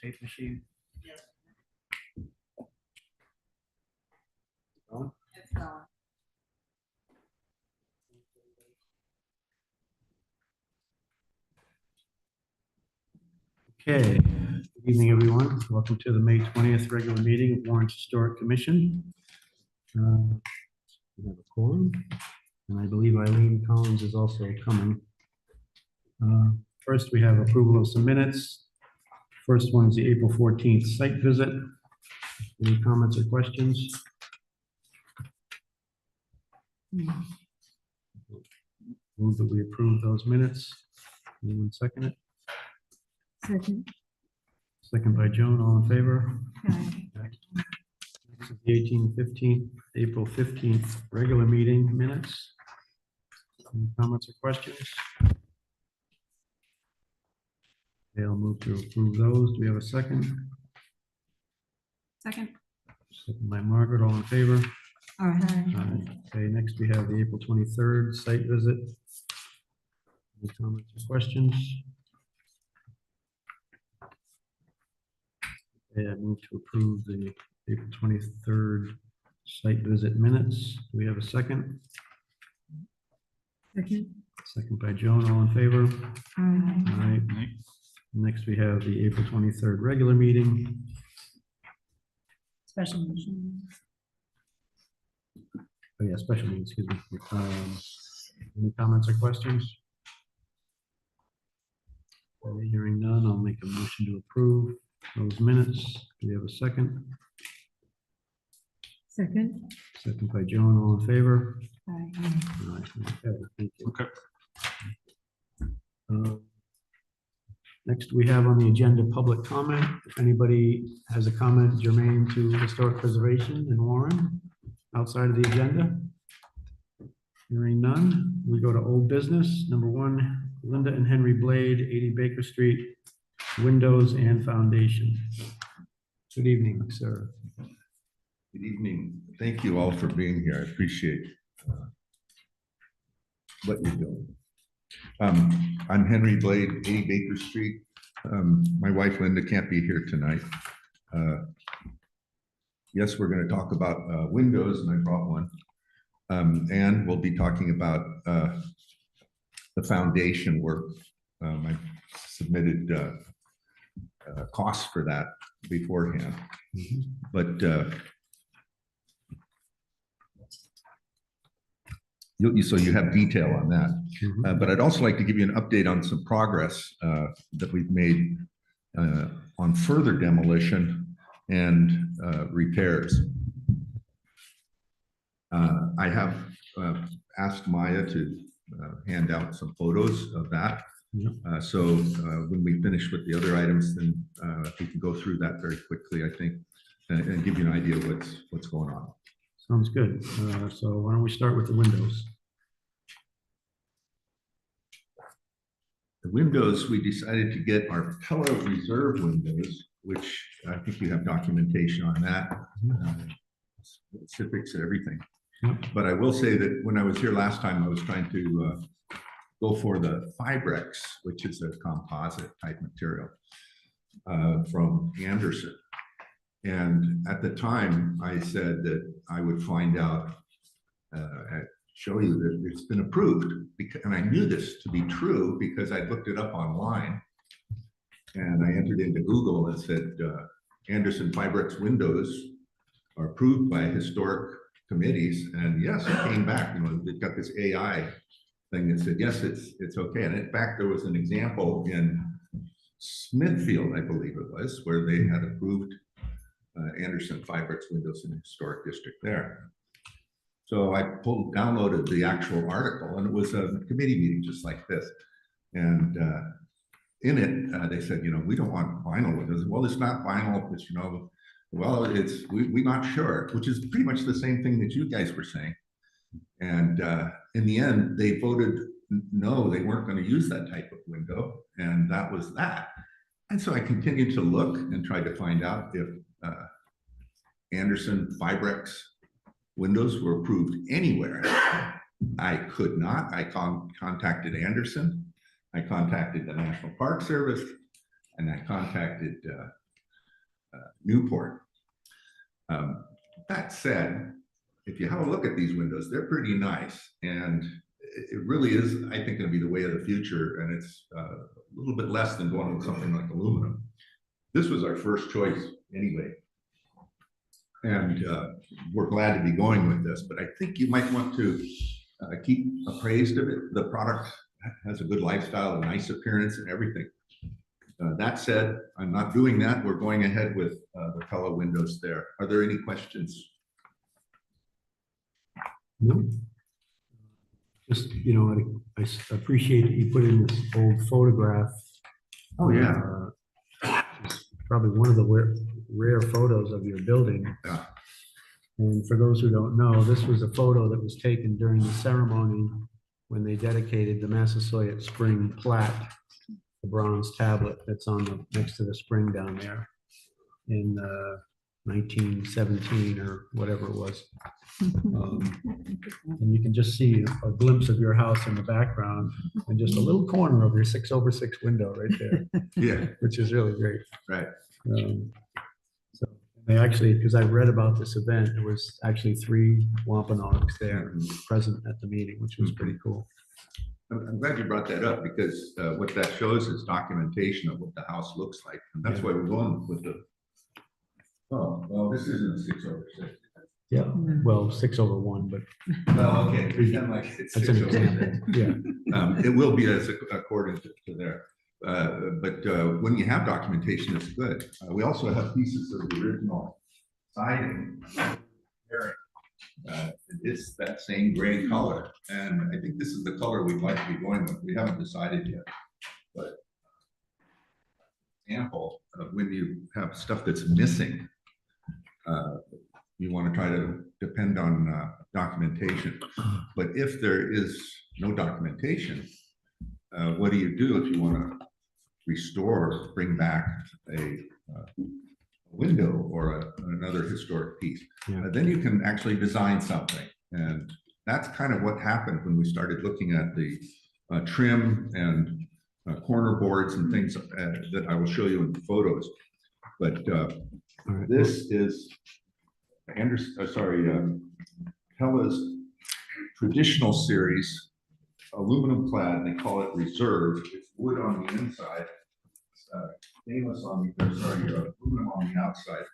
Tape machine. Yes. On? It's gone. Okay, good evening, everyone. Welcome to the May 20th regular meeting of Warren's Historic Commission. We have a quorum, and I believe Eileen Collins is also coming. First, we have approval of some minutes. First one is the April 14th site visit. Any comments or questions? Move that we approve those minutes. Anyone second it? Second. Second by Joan, all in favor? Aye. Next is the 18th, April 15th regular meeting minutes. Any comments or questions? Okay, I'll move to approve those. Do we have a second? Second. Second by Margaret, all in favor? Aye. Aye. Okay, next we have the April 23rd site visit. Any comments or questions? Okay, I move to approve the April 23rd site visit minutes. Do we have a second? Second. Second by Joan, all in favor? Aye. All right. Next, we have the April 23rd regular meeting. Special motion. Oh, yeah, special meeting, excuse me. Any comments or questions? Okay, hearing none, I'll make a motion to approve those minutes. Do we have a second? Second. Second by Joan, all in favor? Aye. All right, okay, thank you. Okay. Next, we have on the agenda public comment. If anybody has a comment germane to historic preservation in Warren outside of the agenda. Hearing none, we go to old business. Number one, Linda and Henry Blade, 80 Baker Street, windows and foundation. Good evening, sir. Good evening. Thank you all for being here. I appreciate what you're doing. I'm Henry Blade, 80 Baker Street. My wife Linda can't be here tonight. Yes, we're going to talk about windows, and I brought one. And we'll be talking about the foundation work. I submitted costs for that beforehand. But so you have detail on that. But I'd also like to give you an update on some progress that we've made on further demolition and repairs. I have asked Maya to hand out some photos of that. So when we finish with the other items, then we can go through that very quickly, I think, and give you an idea of what's going on. Sounds good. So why don't we start with the windows? The windows, we decided to get our Pella Reserve windows, which I think you have documentation on that, specifics and everything. Yep. But I will say that when I was here last time, I was trying to go for the Fibrex, which is a composite type material from Anderson. And at the time, I said that I would find out, show you that it's been approved. And I knew this to be true because I looked it up online. And I entered into Google and said, Anderson Fibrex windows are approved by historic committees. And yes, it came back. You know, they've got this AI thing that said, yes, it's okay. And in fact, there was an example in Smithfield, I believe it was, where they had approved Anderson Fibrex windows in the historic district there. So I downloaded the actual article, and it was a committee meeting just like this. And in it, they said, you know, we don't want vinyl windows. Well, it's not vinyl, it's, you know, well, it's, we're not sure, which is pretty much the same thing that you guys were saying. And in the end, they voted no, they weren't going to use that type of window. And that was that. And so I continued to look and tried to find out if Anderson Fibrex windows were approved anywhere. I could not. I contacted Anderson. I contacted the National Park Service. and I contacted Newport. That said, if you have a look at these windows, they're pretty nice, and it really is, I think, going to be the way of the future, and it's a little bit less than going with something like aluminum. This was our first choice anyway, and we're glad to be going with this, but I think you might want to keep appraised of it. The product has a good lifestyle, a nice appearance and everything. That said, I'm not doing that. We're going ahead with the color windows there. Are there any questions? No. Just, you know, I appreciate that you put in this old photograph. Oh, yeah. It's probably one of the rare photos of your building. Yeah. And for those who don't know, this was a photo that was taken during the ceremony when they dedicated the Massasoit Spring Plat, the bronze tablet that's on the next to the spring down there in 1917 or whatever it was. And you can just see a glimpse of your house in the background and just a little corner of your 6/6 window right there. Yeah. Which is really great. Right. So they actually, because I read about this event, there was actually 3 Wampanoags there present at the meeting, which was pretty cool. I'm glad you brought that up, because what that shows is documentation of what the house looks like. And that's why we're going with the, oh, well, this isn't a 6/6. Yeah, well, 6/1, but Well, okay, pretend like it's that's an 6/6. example. Yeah. It will be as according to there. But when you have documentation, it's good. We also have pieces of the original siding. It's that same gray color, and I think this is the color we'd like to be going with. We haven't decided yet, but example of when you have stuff that's missing, you want to try to depend on documentation. But if there is no documentation, what do you do if you want to restore, bring back a window or another historic piece? Then you can actually design something. And that's kind of what happened when we started looking at the trim and corner boards and things that I will show you in the photos. But this is Hella's traditional series, aluminum clad. They call it reserve. It's wood on the inside, stainless on the, aluminum on the outside,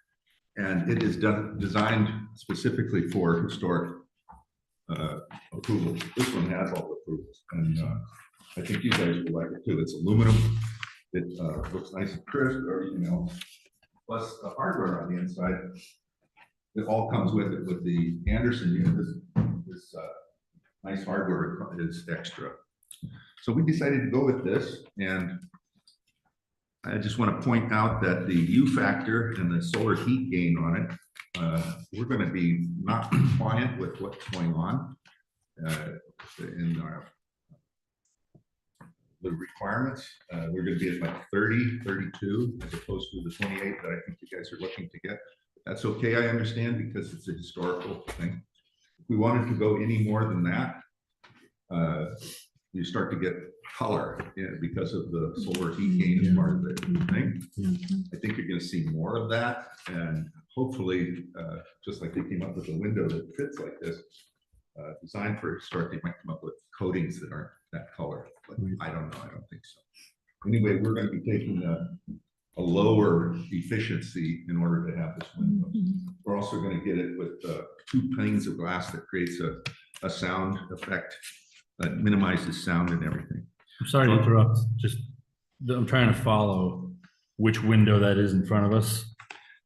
and it is designed specifically for historic approvals. This one has all the approvals, and I think you guys will like it too. It's aluminum. It looks nice and crisp, everything else. Plus the hardware on the inside, it all comes with it. With the Anderson unit, this nice hardware is extra. So we decided to go with this, and I just want to point out that the U factor and the solar heat gain on it, we're going to be not compliant with what's going on in the requirements. We're going to be at like 30, 32, as opposed to the 28 that I think you guys are looking to get. That's okay, I understand, because it's a historical thing. If we wanted to go any more than that, you start to get color because of the solar heat gain as part of the thing. I think you're going to see more of that, and hopefully, just like they came up with a window that fits like this, designed for historic, they might come up with coatings that aren't that color, but I don't know, I don't think so. Anyway, we're going to be taking a lower efficiency in order to have this window. We're also going to get it with 2 panes of glass that creates a sound effect that minimizes sound and everything. I'm sorry to interrupt, just, I'm trying to follow which window that is in front of us.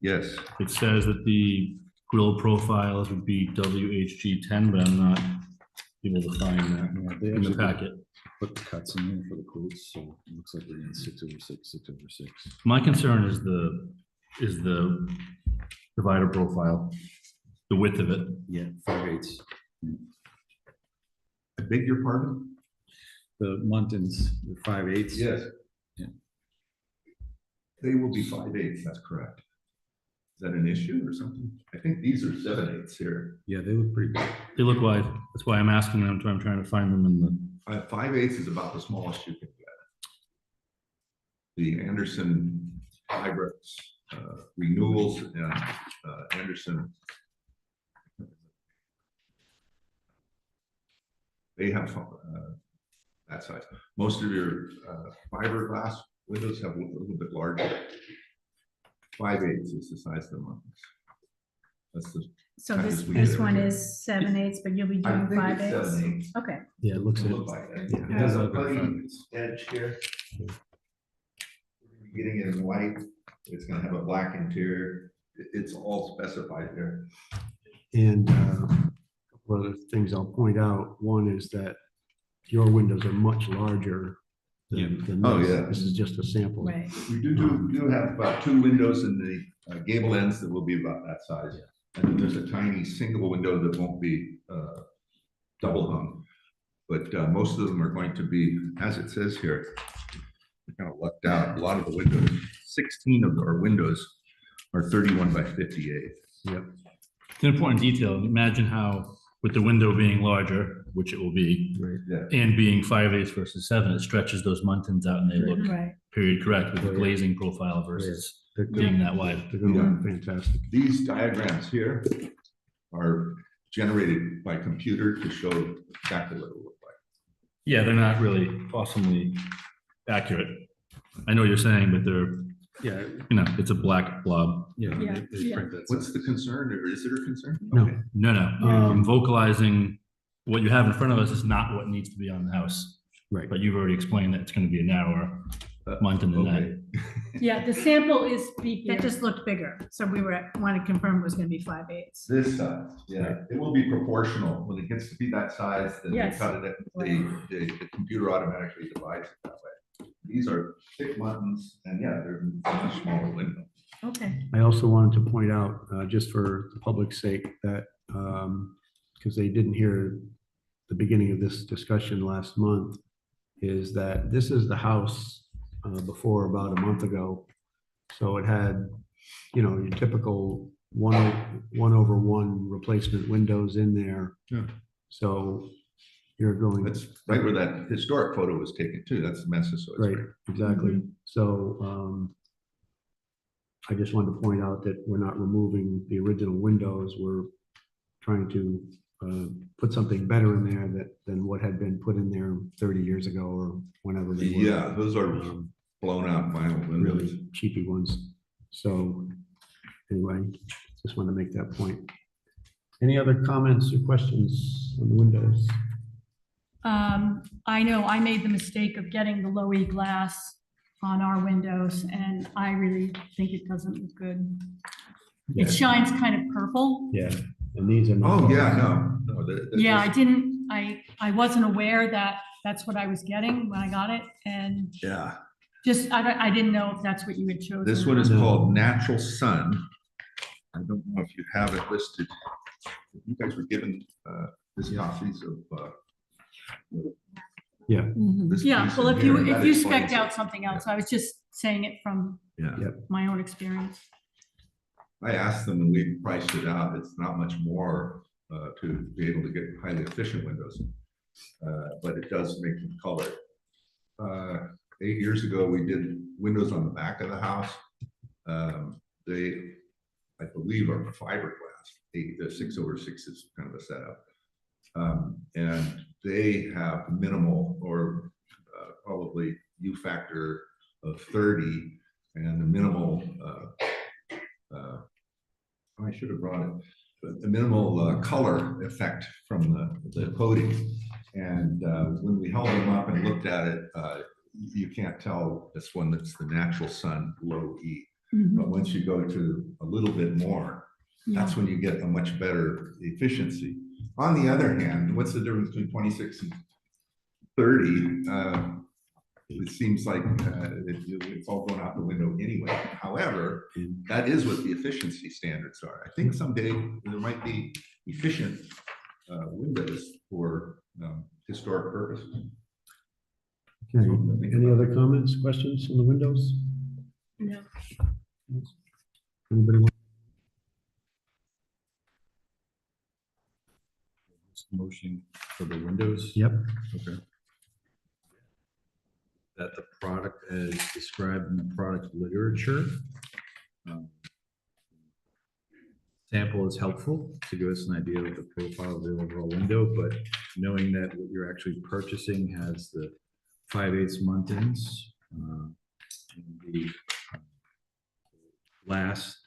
Yes. It says that the grill profiles would be WHG10, but I'm not able to find that in the packet. Put the cuts in here for the quotes, so it looks like we're in 6/6, 6/6. My concern is the divider profile, the width of it. Yeah, 5/8. I beg your pardon? The Muntins, the 5/8. Yes. Yeah. They will be 5/8, that's correct. Is that an issue or something? I think these are 7/8 here. Yeah, they look pretty good. They look wide. That's why I'm asking them. I'm trying to find them in the. 5/8 is about the smallest you can get. the Anderson Fiberx renewals and Anderson. They have that size. Most of your fiberglass windows have a little bit larger. 5/8 is the size of the muffins. That's the. So Kind of this, sweet this there. one is 7/8, but you'll be I doing think it's 5/8? 7/8. Okay, Yeah, it looks It at, looks like that. yeah. It has a putty edge here. Getting it in white, it's gonna have a black interior. It's all specified there. And one of the things I'll point out, one is that your windows are much larger than Oh, this. yeah. This is just a sample. right. We do have about 2 windows in the gable ends that will be about that size. And then there's a tiny single window that won't be double hung. But most of them are going to be, as it says here, we kind of lucked out. A lot of the windows, 16 of our windows are 31 by 58. Yep. It's an important detail. Imagine how, with the window being larger, which it will be, Right. Yeah. and being 5/8 versus 7, it stretches those muntins out and they look Right. period correct with Oh, the yeah. glazing profile versus They're being that wide. gonna look fantastic. These diagrams here are generated by computer to show exactly what it will look like. Yeah, they're not really awesomely accurate. I know what you're saying, but they're, Yeah. it's a black blob. Yeah. Yeah, they yeah. print that What's size. the concern, or is there a concern? No. Okay. No, Um, vocalizing what you have in front of us is not what needs to be on the house. Right. But you've already explained that it's gonna be a narrower muntin than that. Okay. Yeah, the sample is, that just looked bigger, so we want to confirm it was gonna be 5/8. This size, yeah, it will be proportional. When it gets to be that size, then they Yes. cut it, the computer automatically divides it that way. These are thick muttons, and yeah, they're a much smaller window. Okay, I also wanted to point out, just for the public's sake, that, because they didn't hear the beginning of this discussion last month, is that this is the house before about a month ago. So it had, your typical 1/1 replacement windows in there. Yeah. So you're going. That's right where that historic photo was taken too. That's the Massasoit. Right, exactly. So I just wanted to point out that we're not removing the original windows. We're trying to put something better in there than what had been put in there 30 years ago or whenever they were. Yeah, those are blown out vinyl windows. Really cheapy ones. So anyway, just want to make that point. Any other comments or questions on the windows? I know I made the mistake of getting the low E glass on our windows, and I really think it doesn't look good. Yeah. It shines kind of purple. Yeah, and these are not. Oh, yeah, no. Yeah, I wasn't aware that that's what I was getting when I got it, and Yeah, I didn't know if that's what you had chosen. this one is No. called Natural Sun. I don't know if you have it listed. You guys were given this copies of Yeah, Mhm. this Yeah, piece well, in if here, you that explains spec'd it. out something else, I was just saying it from Yeah. my own experience. I asked them and we priced it out. It's not much more to be able to get highly efficient windows. But it does make them color. 8 years ago, we did windows on the back of the house. They, I believe, are fiberglass. The 6/6 is kind of a setup. And they have minimal or probably U factor of 30 and a minimal I should have brought it, but a minimal color effect from the coating. And when we held them up and looked at it, you can't tell this one that's the Natural Sun low E. But once you go to a little bit more, that's when you get a much better efficiency. On the other hand, what's the difference between 26 and 30? It seems like it's all going out the window anyway. However, that is what the efficiency standards are. I think someday there might be efficient windows for historic purposes. okay. Any other comments, questions on the windows? No. Anybody want? Motion for the windows. Yep. Okay. That the product as described in the product literature. Sample is helpful to give us an idea of the profile of the overall window, but knowing that what you're actually purchasing has the 5/8 month-ins, and the glass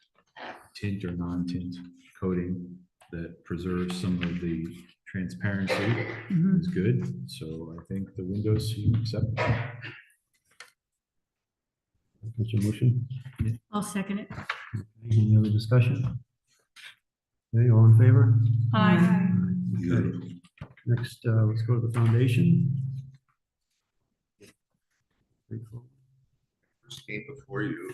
tint or non-tint coating that preserves some of the transparency Mhm. is good. So I think the windows seem acceptable. What's your motion? I'll second it. Any other discussion? Okay, all in favor? Aye. Okay. Next, let's go to the foundation. First came before you.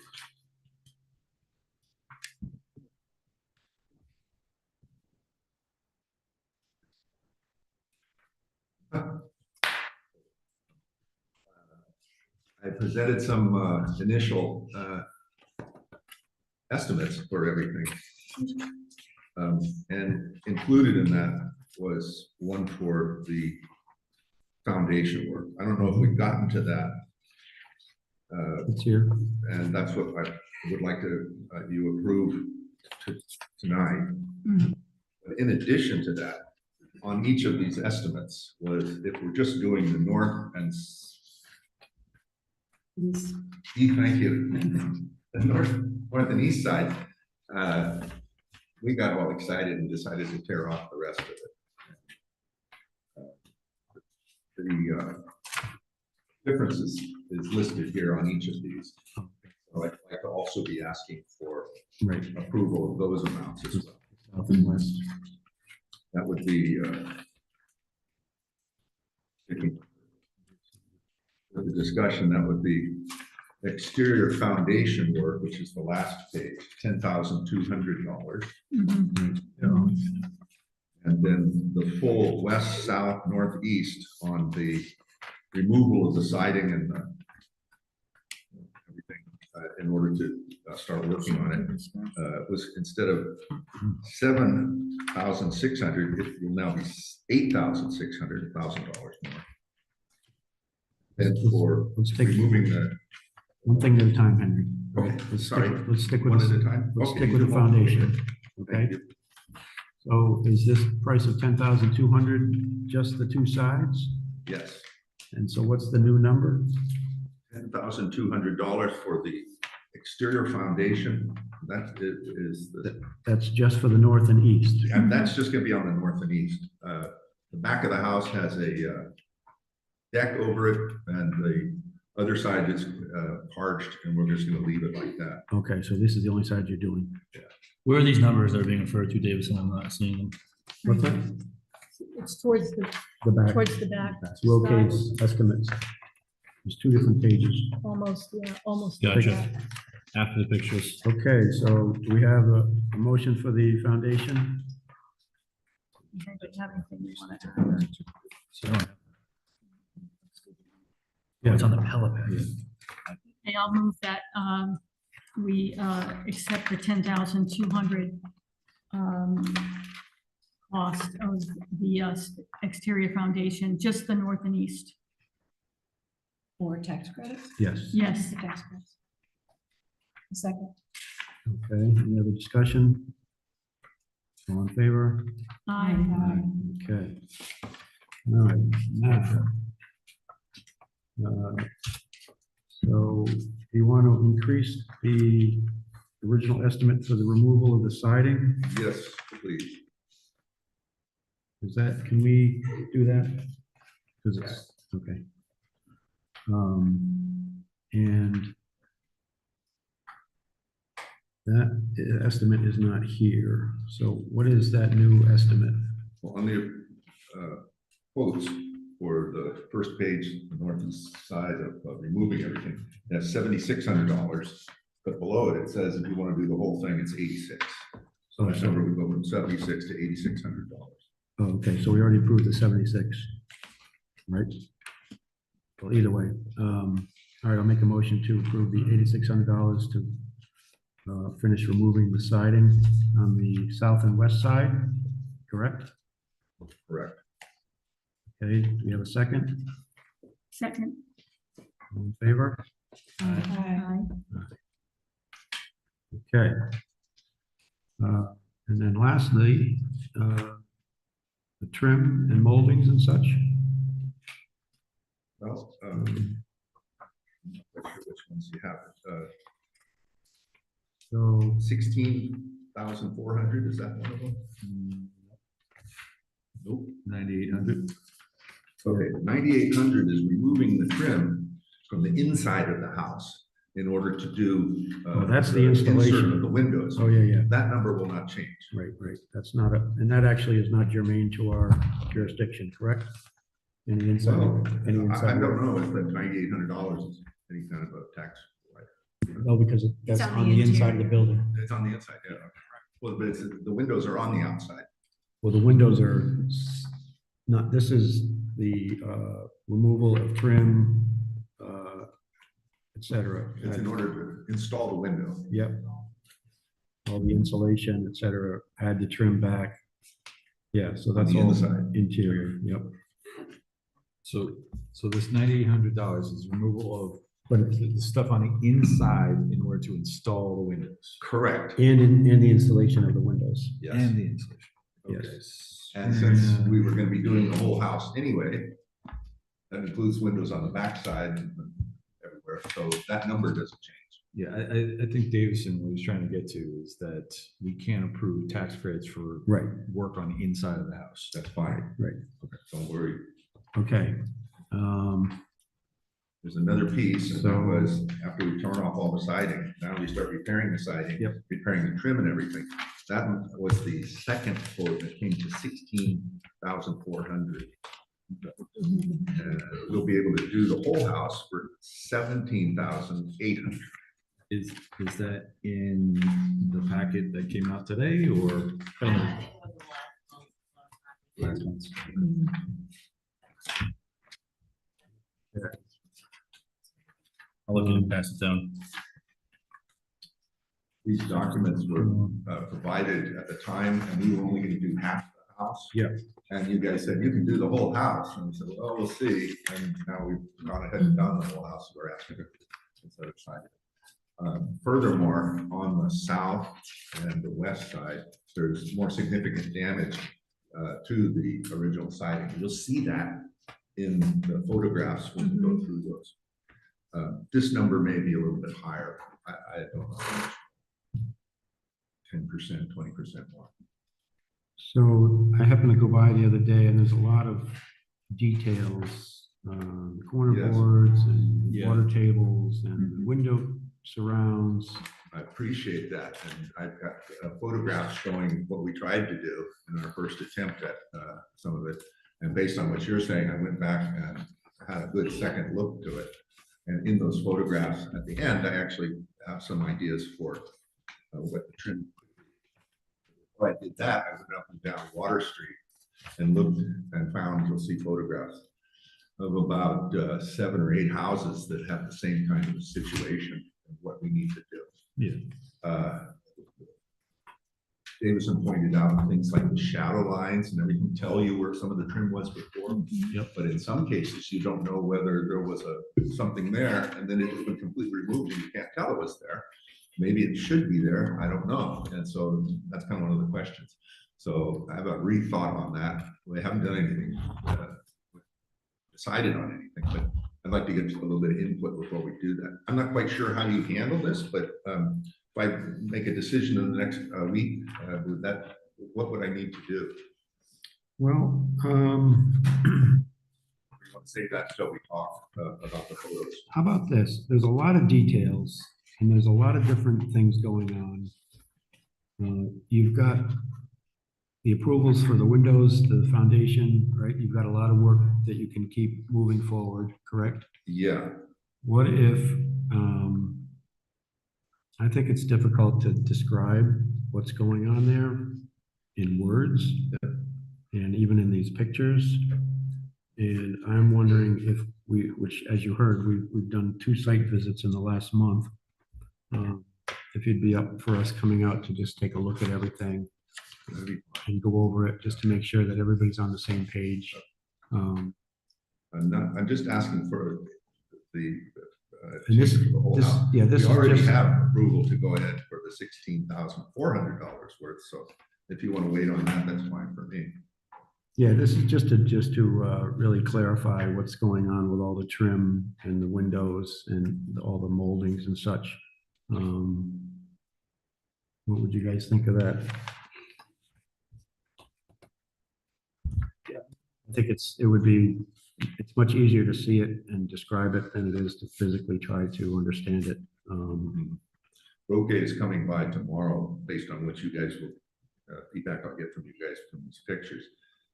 I presented some initial estimates for everything. And included in that was one for the foundation work. I don't know if we've gotten to that. It's here. And that's what I would like to, you approve tonight. Mhm. But in addition to that, on each of these estimates was if we're just doing the north and thank you, the north and east side, we got all excited and decided to tear off the rest of it. The difference is listed here on each of these. So I'd like to also be asking for Right. approval of those amounts as well. South and west. That would be for the discussion, that would be exterior foundation work, which is the last page, $10,200. Mhm. And then the full west, south, northeast on the removal of the siding and everything in order to start working on it was instead of 7,600, it will now be $8,600 more. And for Let's take removing the, one thing at a time, Henry. Okay, Let's sorry. Let's stick with one at this. a time. Let's Okay, stick with the okay, foundation. thank Okay, you. so is this price of 10,200 just the two sides? Yes, And so what's the new number? $10,200 for the exterior foundation. That is the, That's just for the north and east. and that's just gonna be on the north and east. The back of the house has a deck over it, and the other side is arched, and we're just gonna leave it like that. Okay, so this is the only side you're doing. Where are these numbers that are being referred to, Davison? I'm not seeing them. What's that? It's towards The back. the back, It's Rocade's estimates. There's two different pages. almost, yeah, almost. Gotcha. After the pictures. Okay, so do we have a motion for the foundation? Anybody have anything you want to add? So you don't have- Yeah. It's on the pellet pad. Okay, I'll move that we accept the 10,200 cost of the exterior foundation, just the north and east. Or tax credits? Yes. Yes. The tax credits. A second. Okay, any other discussion? All in favor? Aye. Okay. All right, now. So you want to increase the original estimate for the removal of the siding? Yes, please. Is that, can we do that? Because it's, okay. And that estimate is not here. So what is that new estimate? Well, on the quotes for the first page, the northeast side of removing everything, that's $7,600. But below it, it says if you want to do the whole thing, it's 86. So that number would go from 76 to $8,600. Oh, okay, so we already approved the 76, right? Well, either way, all right, I'll make a motion to approve the $8,600 to finish removing the siding on the south and west side, correct? Correct. Okay, do we have a second? Second. All in favor? Aye. Okay. And then lastly, the trim and moldings and such. Well, not sure which ones you have. So 16,400, is that one of them? Nope. 9,800. Okay, 9,800 is removing the trim from the inside of the house in order to do. Oh, that's the insert installation. of the windows. Oh, yeah. That number will not change. Right. That's not and that actually is not germane to our jurisdiction, correct? Any insight? Well, Any I insight? don't know if that $9,800 is any kind of a tax. No, because that's on on the the inside of the interior. building. It's on the inside, yeah. Well, but the windows are on the outside. Well, the windows are not, this is the removal of trim, et cetera. It's in order to install the window. Yep. All the insulation, et cetera, add the trim back. Yeah, so that's the all inside. interior, yep. So this $9,800 is removal of But, the stuff on the inside in order to install the windows Correct. and the installation of the windows. Yes. and the insulation. Yes. Okay. And since we were gonna be doing the whole house anyway, that includes windows on the backside and everywhere, so that number doesn't change. Yeah, I think Davison, what he's trying to get to is that we can't approve tax credits for Right, work on the inside of the house. That's fine. right. Don't worry. Okay. There's another piece, and that So- was after we've torn off all the siding, now we start repairing the siding. Yep. Repairing the trim and everything. That was the second quote that came to 16,400. We'll be able to do the whole house for 17,800. Is that in the packet that came out today or? Last month's? I'll look and pass it down. These documents were provided at the time, and we were only gonna do half the house. Yeah. And you guys said, you can do the whole house, and we said, well, we'll see, and now we've gone ahead and done the whole house, we're asking instead of siding. Furthermore, on the south and the west side, there's more significant damage to the original siding. You'll see that in the photographs when we go through those. This number may be a little bit higher, I don't know. 10%, 20% more. So I happened to go by the other day and there's a lot of details, corner Yes. boards and Yeah. water tables and window surrounds. I appreciate that, and I've got photographs showing what we tried to do in our first attempt at some of it. And based on what you're saying, I went back and had a good second look to it. And in those photographs at the end, I actually have some ideas for what the trim. When I did that, I went up and down Water Street and looked and found, you'll see photographs of about 7 or 8 houses that have the same kind of situation and what we need to do. Yeah. Davison pointed out things like the shadow lines and everything tell you where some of the trim was before. Yep. But in some cases, you don't know whether there was something there and then it's been completely removed and you can't tell it was there. Maybe it should be there, I don't know. And so that's kind of one of the questions. So I have a rethought on that. We haven't done anything, decided on anything, but I'd like to get a little bit of input before we do that. I'm not quite sure how you handle this, but if I make a decision in the next week, with that, what would I need to do? Well, We want to save that until we talk about the photos. how about this? There's a lot of details and there's a lot of different things going on. You've got the approvals for the windows, the foundation, right? You've got a lot of work that you can keep moving forward, correct? Yeah, What if, I think it's difficult to describe what's going on there in words and even in these pictures. And I'm wondering if which as you heard, we've done 2 site visits in the last month. If you'd be up for us coming out to just take a look at everything and go over it just to make sure that everybody's on the same page. I'm just asking for And this, change for the whole this, house. yeah, this We is already just, have approval to go ahead for the $16,400 worth, so if you want to wait on that, that's fine for me. yeah, this is just to really clarify what's going on with all the trim and the windows and all the moldings and such. What would you guys think of that? I think it's much easier to see it and describe it than it is to physically try to understand it. Roque is coming by tomorrow, based on what you guys will, feedback I'll get from you guys from these pictures.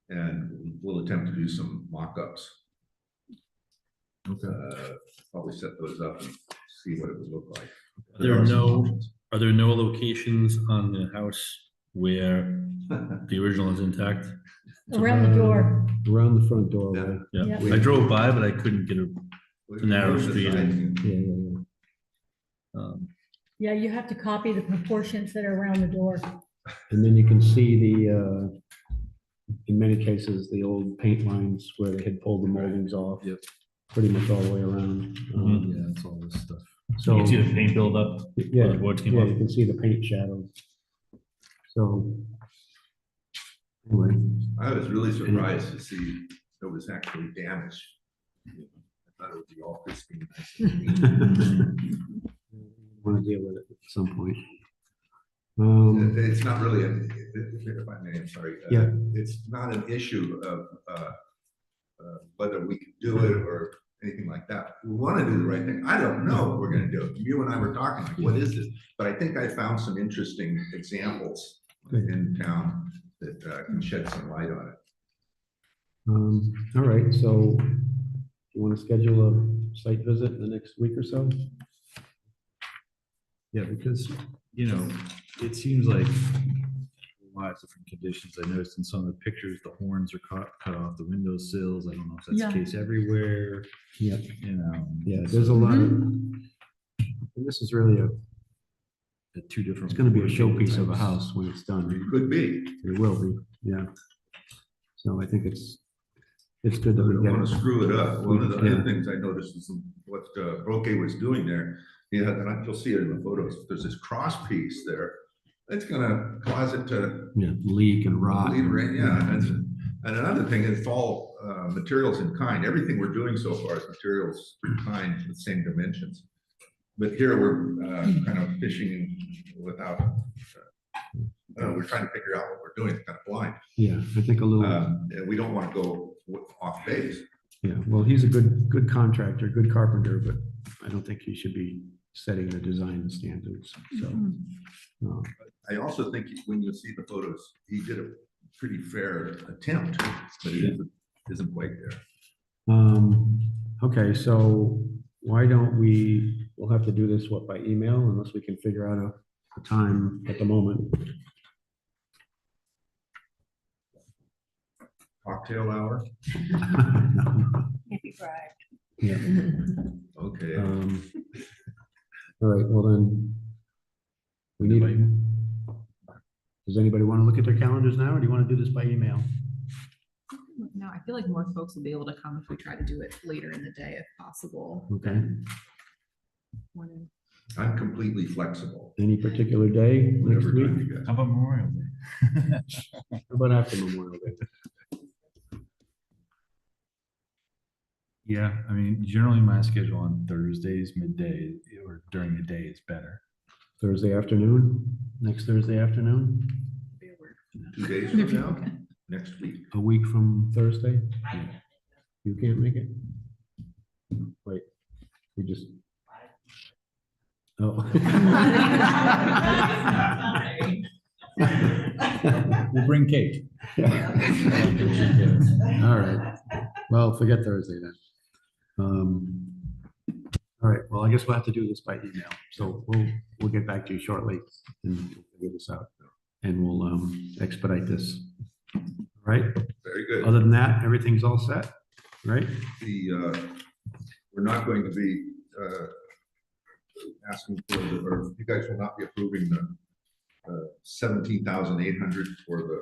And we'll attempt to do some mock-ups. Probably set those up and see what it would look like. Are there no locations on the house where the original is intact? Around the door. Around the front doorway. Yeah, Yeah. I drove by, but I couldn't get a narrow street. Yeah, you have to copy the proportions that are around the door. And then you can see the, in many cases, the old paint lines where they had pulled the moldings off. Yep. Pretty much all the way around. Yeah, that's all this stuff. So you So, can see the paint buildup. yeah, where the boards came yeah, off. you can see the paint shadows. So, anyway, I was really surprised to see it was actually damaged. I thought it would be all pristine. want to deal with it at some point. It's not really, if I may, I'm sorry. Yeah. It's not an issue of whether we can do it or anything like that. We want to do the right thing. I don't know what we're going to do. You and I were talking, like, what is this? But I think I found some interesting examples in town that can shed some light on it. All right, so you want to schedule a site visit in the next week or so? Yeah, because, you know, it seems like a lot of different conditions. I noticed in some of the pictures, the horns are cut off the windowsills. I don't know if that's Yeah. the case everywhere, Yeah, you know. yeah, there's a lot of, and this is really The two different. it's going to be a wood showpiece of a types. house when it's done. It could be. It will be, yeah. So I think it's good I that we don't get want to it. screw it up. One of the Yeah. other things I noticed is what Roque was doing there. Yeah, and you'll see it in the photos. There's this cross piece there. It's gonna cause it to Yeah, leak and rot. lead rain. Yeah, and another thing is it's all materials in kind. Everything we're doing so far is materials in kind with same dimensions. But here we're kind of fishing without. We're trying to figure out what we're doing. It's kind of blind. Yeah, I think a little, And we don't want to go off base. yeah, well, he's a good contractor, good carpenter, but I don't think he should be setting the design standards, so. I also think when you see the photos, he did a pretty fair attempt, but it isn't quite there. Okay, so why don't we'll have to do this, by email, unless we can figure out a time at the moment. Cocktail hour? If you cried. Yeah, Okay. all right, well then, we need, does anybody want to look at their calendars now, or do you want to do this by email? No, I feel like more folks will be able to come if we try to do it later in the day if possible. Okay, Morning. I'm completely flexible. any particular day next Whatever week? time you guys. How about Memorial Day? How about after Memorial Day? Yeah, I mean, generally my schedule on Thursdays, midday, or during the day is better. Thursday afternoon, next Thursday afternoon, 2 days from now, next week. a week from Thursday? You can't make it? Wait, we just. Oh. We'll bring cake. All right, well, forget Thursday then. All right, well, I guess we'll have to do this by email, so we'll get back to you shortly and we'll figure this out. And we'll expedite this. All right, Very good. other than that, everything's all set, right? We're not going to be asking for, or you guys will not be approving the 17,800 for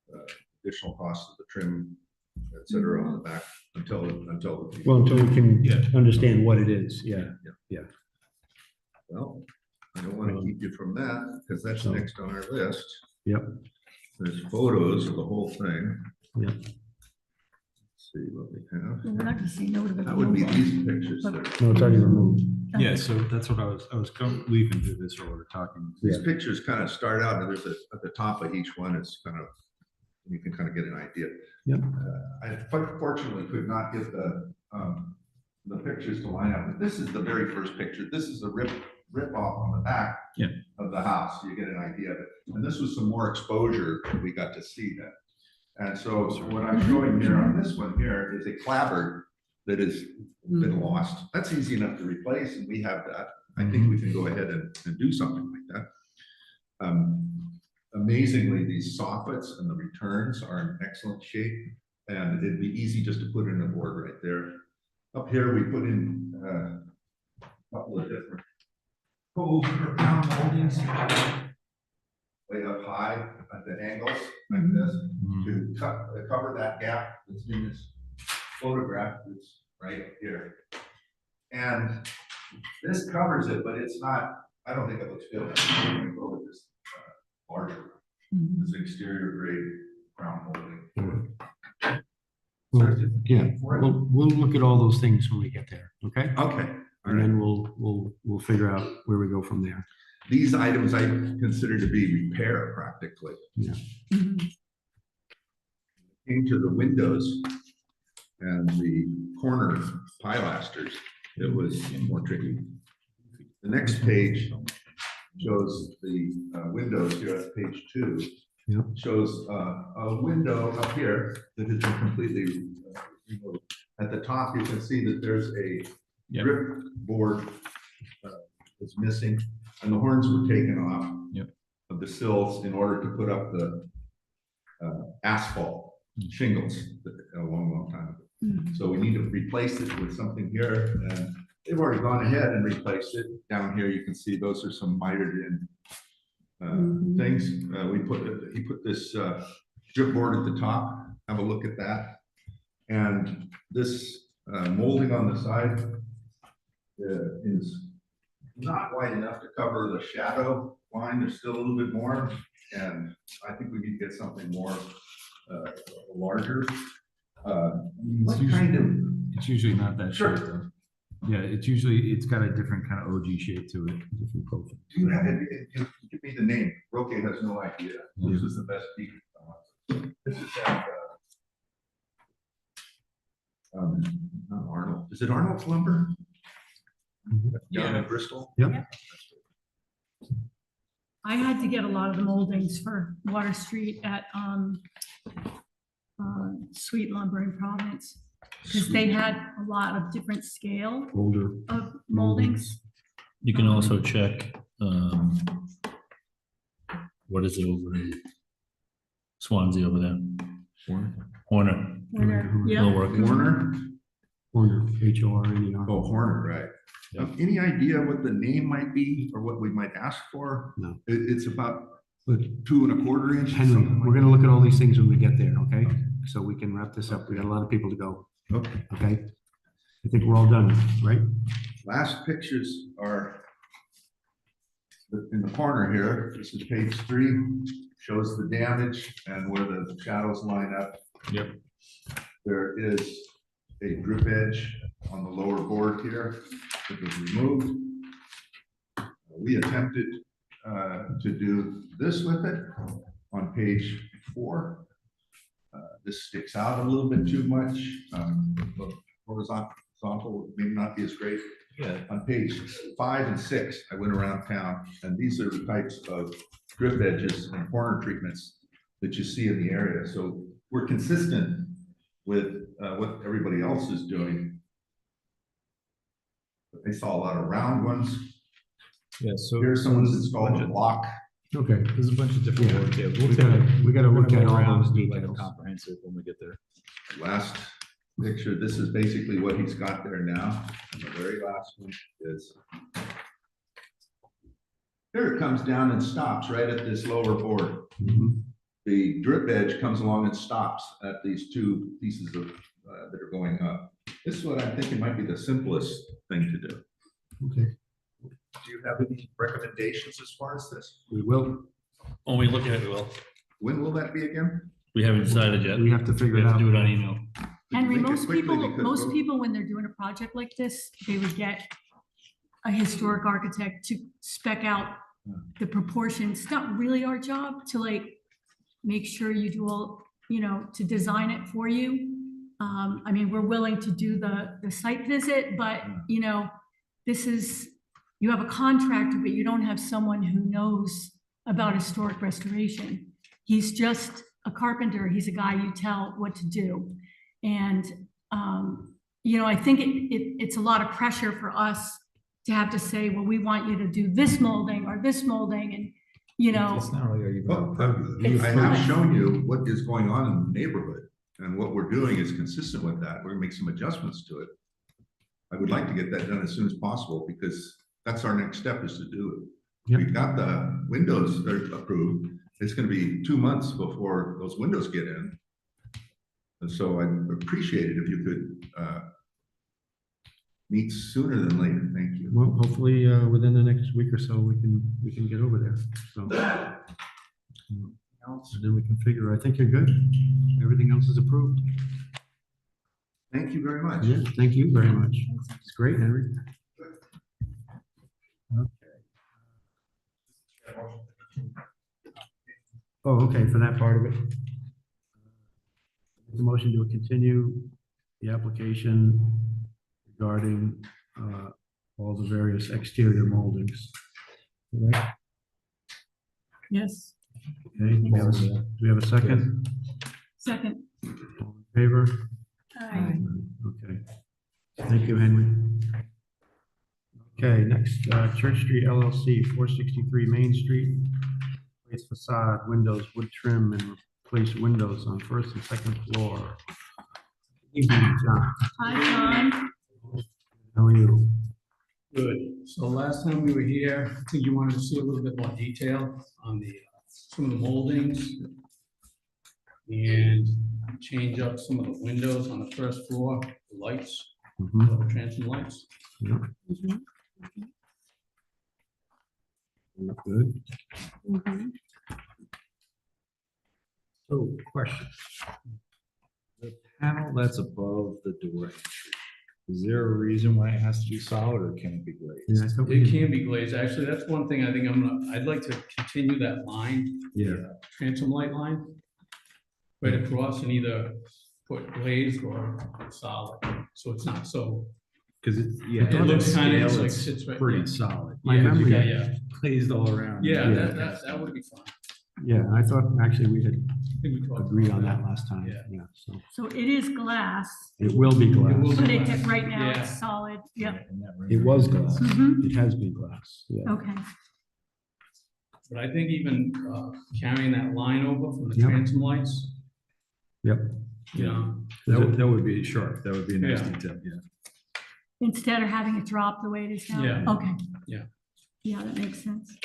the additional cost of the trim et cetera on the back until. Well, until we can Yeah. understand what it is, yeah. Well, I don't want to keep you from that because that's So- next on our list. Yep. There's photos of the whole thing. Yep. Let's see what we have. Well, we're not gonna say no to the. That would be mobile. these pictures there. No, it's already removed. Yeah, so that's what I was leaving through this while we're talking. These pictures kind of start out, and there's at the top of each one, it's kind of, you can kind of get an idea. Yep. I fortunately could not get the pictures to line up, but this is the very first picture. This is the rip off on the back Yeah. of the house. So you get an idea of it. And this was some more exposure that we got to see that. And so what I'm showing here on this one here is a clapboard that has been lost. That's easy enough to replace, and we have that. I think we can go ahead and do something like that. Amazingly, these soffits and the returns are in excellent shape, and it'd be easy just to put in a board right there. Up here, we put in a couple of different holes or round moldings way up high at the angles like this to cover that gap that's in this photograph that's right up here. And this covers it, but it's not, I don't think it looks good. I'm going to go with this larger, this exterior grade crown molding. Well, yeah, we'll look at all those things when we get there, okay? Okay. All And right. then we'll figure out where we go from there. These items I consider to be repair practically. Into the windows and the corner pilasters, it was more tricky. The next page shows the windows here at page 2. Yep. Shows a window up here that has been completely removed. At the top, you can see that there's a Yep. grip board that's missing, and the horns were taken off Yep. of the sills in order to put up the asphalt shingles a long time ago. So we need to replace it with something here, and they've already gone ahead and replaced it. Down here, you can see those are some mitered in things. He put this strip board at the top. Have a look at that. And this molding on the side is not wide enough to cover the shadow line. There's still a little bit more, and I think we need to get something more larger. What kind of? It's usually not that Sure. shape though. Yeah, it's got a different kind of OG shape to it, different profile. Do you have it? Give me the name. Roque has no idea. This is the best piece. This is at, not Arnold. Is it Arnold's Lumber? Down in Bristol? Yep. I had to get a lot of the moldings for Water Street at Sweet Lumber in Providence, because they had a lot of different scale Older. of moldings. You can also check, what is it over in Swansea over there? Horner. Yeah. Will work. Warner? Horner, Horner. Oh, Horner, right. Any idea what the name might be or what we might ask for? No. It's about But 2 1/4 inches. Henry, something like we're gonna look at all these things when we get there, okay? So we can wrap this up. We got a lot of people to go, that. Okay. okay? I think we're all done, right? Last pictures are in the corner here. This is page 3, shows the damage and where the shadows line up. Yep. There is a drip edge on the lower board here that was removed. We attempted to do this with it on page 4. This sticks out a little bit too much. The horizontal may not be as great. Yeah. On page 5 and 6, I went around town, and these are the types of drip edges and corner treatments that you see in the area. So we're consistent with what everybody else is doing. But they saw a lot of round ones. Yeah, so. Here's someone's installed a block. Okay. There's a bunch of different Yeah. work. Yeah, We gotta look at go all around those and do like a details. comprehensive when we get there. Last picture, this is basically what he's got there now. And the very last one is. Here it comes down and stops right at this lower board. Mhm. the drip edge comes along and stops at these two pieces of, that are going up. This is what I'm thinking might be the simplest thing to do. Okay, Do you have any recommendations as far as this? we will, When we look at it, we will. When will that be again? We haven't decided yet. we have to figure We it have out. to do it on email. Henry, Make it most quickly people, because most we'll- people, when they're doing a project like this, they would get a historic architect to spec out the proportions. It's not really our job to like, make sure you do all, you know, to design it for you. I mean, we're willing to do the site visit, but, you know, this is, you have a contractor, but you don't have someone who knows about historic restoration. He's just a carpenter. He's a guy you tell what to do. And, you know, I think it's a lot of pressure for us to have to say, well, we want you to do this molding or this molding, and, you know. It's not really, are you? Well, It's I have fine. shown you what is going on in the neighborhood, and what we're doing is consistent with that. We're gonna make some adjustments to it. I would like to get that done as soon as possible, because that's our next step, is to do it. Yep. We've got the windows that are approved. It's gonna be 2 months before those windows get in. And so I'd appreciate it if you could meet sooner than later. Thank you. Well, hopefully, within the next week or so, we can get over there, so. And then we can figure, I think you're good. Everything else is approved. Thank you very much. Yeah, thank you very much. It's great, Henry. Okay. Oh, okay, for that part of it. The motion to continue the application regarding all the various exterior moldings. Right? Yes, Okay, do we have a second? second. All in favor? Aye. Okay. Thank you, Henry. Okay, next, Church Street LLC, 463 Main Street. Replace facade, windows, wood trim, and replace windows on first and second floor. Evening, John. Hi, John. How are you? Good. So last time we were here, I think you wanted to see a little bit more detail on the, some of the moldings. And change up some of the windows on the first floor, the lights, Mhm. the transom lights. Yep. Look good. So, question. The panel that's above the door entry, is there a reason why it has to be solid, or can it be glazed? Yeah, I thought we It did- can be glazed. Actually, that's one thing I think I'd like to continue that line. Yeah. the Transom light line. Right across, and either put glazed or solid, so it's not so. Because it's, yeah, It it looks looks kinda, scale, it's like it's sits right. pretty yeah. solid. My Yeah, memory- yeah, yeah. Glazed all around. Yeah, Yeah. that would be fine. Yeah, I thought actually we had I think we talked agreed about on that last time. Yeah. Yeah, so So it is glass, it will be It will glass. but be. it, right now Yeah. it's solid. Yep. And that It was glass. Mhm. It has been glass. Yeah. Okay. But I think even carrying that line over from the Yep. transom lights. Yep. You know, That would be sharp, that would be a nice Yeah. detail, yeah. Instead of having it drop the way it is now? Yeah. Okay. Yeah. Yeah, that makes sense.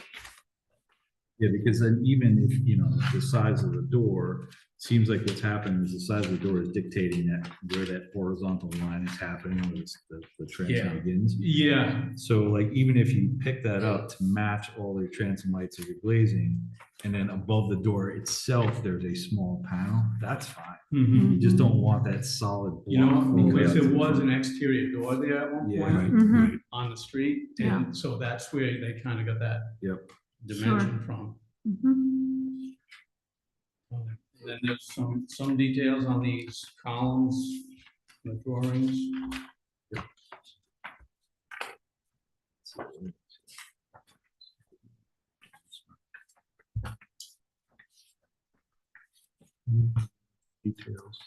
Yeah, because then even if, you know, the size of the door, seems like what's happening is the size of the door is dictating that where that horizontal line is happening, where the transom Yeah. begins. yeah, So like, even if you pick that up to match all your transom lights of your glazing, and then above the door itself, there's a small panel, that's fine. mhm. You just don't want that solid You know, block. all the way because up to there the was front. an exterior door there at one Yeah. point Right, Mhm. right. on the street, Yeah. and so that's where they kind of got that Yep. dimension from. Mhm. Then there's some details on these columns, the drawings. Details.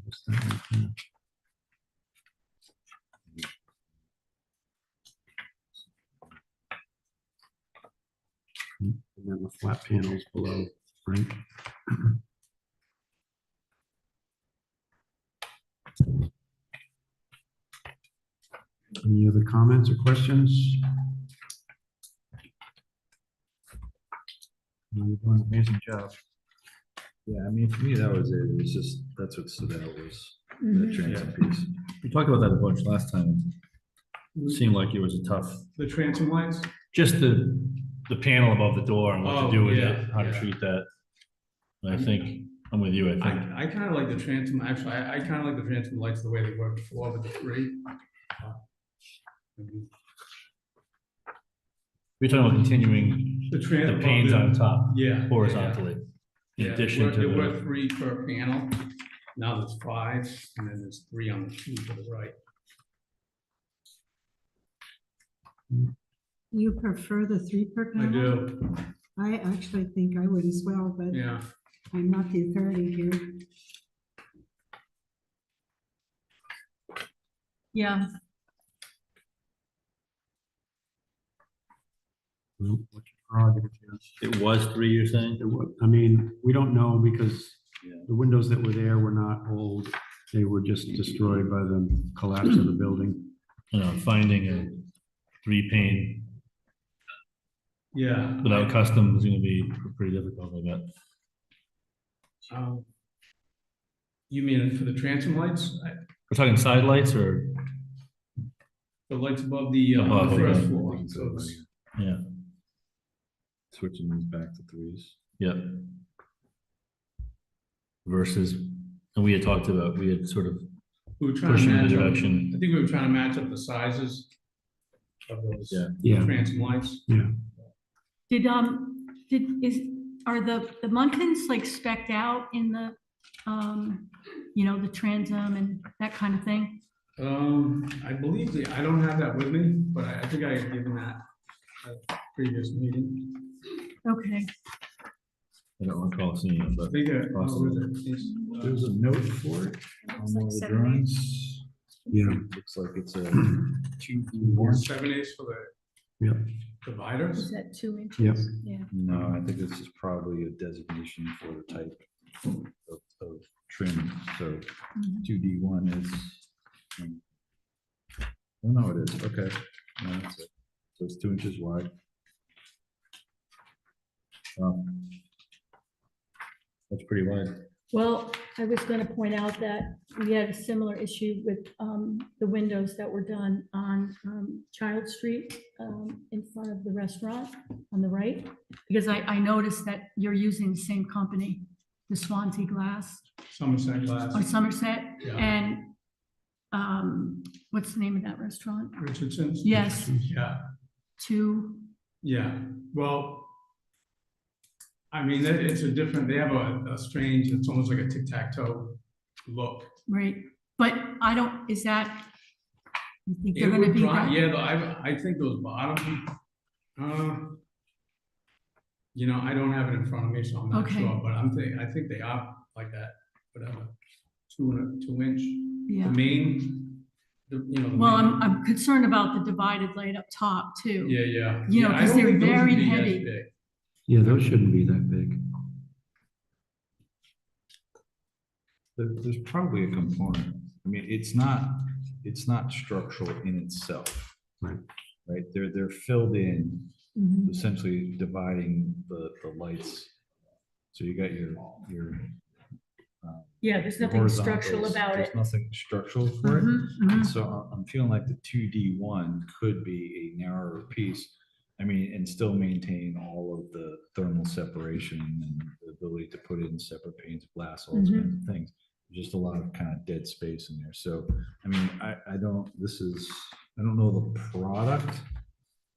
What's that right there? And then the flat panels below, right? Any other comments or questions? You're doing an amazing job. Yeah, I mean, for me, that was it. It was just, that's what stood out was the transom piece. We talked about that a bunch last time. It seemed like it was a tough, The transom lights? just the panel above the door and what to Oh, do with yeah, it, how to yeah. treat that. And I think, I'm with you, I think. I kind of like the transom, actually, I kind of like the transom lights the way they were before with the three. We're talking about continuing The the transom. panes on top Yeah. horizontally. In Yeah, addition to there were the, 3 per panel. Now there's 5, and then there's 3 on the 2 to the right. You prefer the 3 per I panel? do, I actually think I would as well, but yeah. I'm not the authority here. Yeah, Well, what's your prerogative here? it was 3, you're saying? I mean, we don't know because Yeah. the windows that were there were not old. They were just destroyed by the collapse of the building. You know, finding a 3-pane Yeah. without custom is gonna be pretty difficult, I bet. You mean for the transom lights? We're talking side lights or, The lights above the Above, first okay. floor. So it's- yeah, Switching these back to 3s. yep. Versus, and we had talked about, we had sort of We were trying to pushing the match up, I direction. think we were trying to match up the sizes of those Yeah. Yeah, transom lights. are the Muntins like spec'd out in the, the transom and that kind of thing? I believe I don't have that with me, but I think I had given that at a previous meeting. Okay, I don't recall seeing it, I but think, Possible. There's a note for it on one of the drawings. yeah, Looks like it's a 2D1. 7/8 for the Yep. dividers. is that 2 inches? Yep. Yeah. No, I think this is probably a designation for the type of trim, so Mhm. 2D1 is. Oh, no, it is, okay. No, that's it. So it's 2 inches wide. that's pretty wide. Well, I was going to point out that we had a similar issue with the windows that were done on Child Street in front of the restaurant on the right. Because I noticed that you're using the same company, the Swansea Glass Somerset glass. or Somerset. Yeah. And what's the name of that restaurant? Richardson's? Yes, Yeah, yeah. Well, I mean, it's a different, they have a strange, it's almost like a tic-tac-toe look. right. But I don't, is that, you think It they're going to would be dry, that? yeah, I think those bottom, I don't have it in front of me, so I'm not Okay. sure, but I think they are like that, whatever, 2 inch. The Yeah. main, the Well, main- I'm concerned about the divided light up top too. Yeah, yeah. You know, Yeah, I 'cause don't they're think those would very be as heavy. big. yeah, those shouldn't be that big. There's probably a component. I mean, it's not structural in itself. Right. Right, they're filled in, Mhm. essentially dividing the lights. So you got your Yeah, there's nothing structural horizontals. about it. There's nothing structural for it. Mhm, mhm. And so I'm feeling like the 2D1 could be a narrower piece. I mean, and still maintain all of the thermal separation and the ability to put in separate panes of glass, all those Mhm. kinds of things. Just a lot of kind of dead space in there. So, I mean, I don't know the product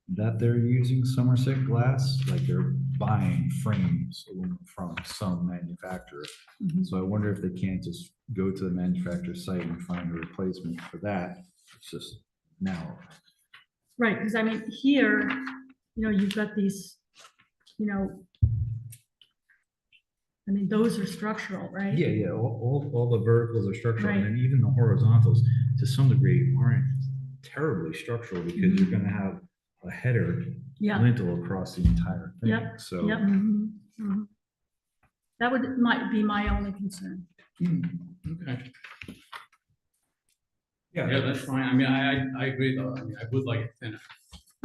that they're using Somerset glass, like they're buying frames from some manufacturer. Mhm. So I wonder if they can't just go to the manufacturer site and find a replacement for that. It's just now. Right, because I mean, here, you've got these, I mean, those are structural, right? Yeah, all the verticals are structural, and Right. then even the horizontals, to some degree, aren't terribly structural, because you're gonna have a header Yeah, lintel across the entire thing, Yep, so. yep. Mhm. That might be my only concern. Okay. Yeah, that's fine. I mean, I agree though. I mean, I would like it thinner.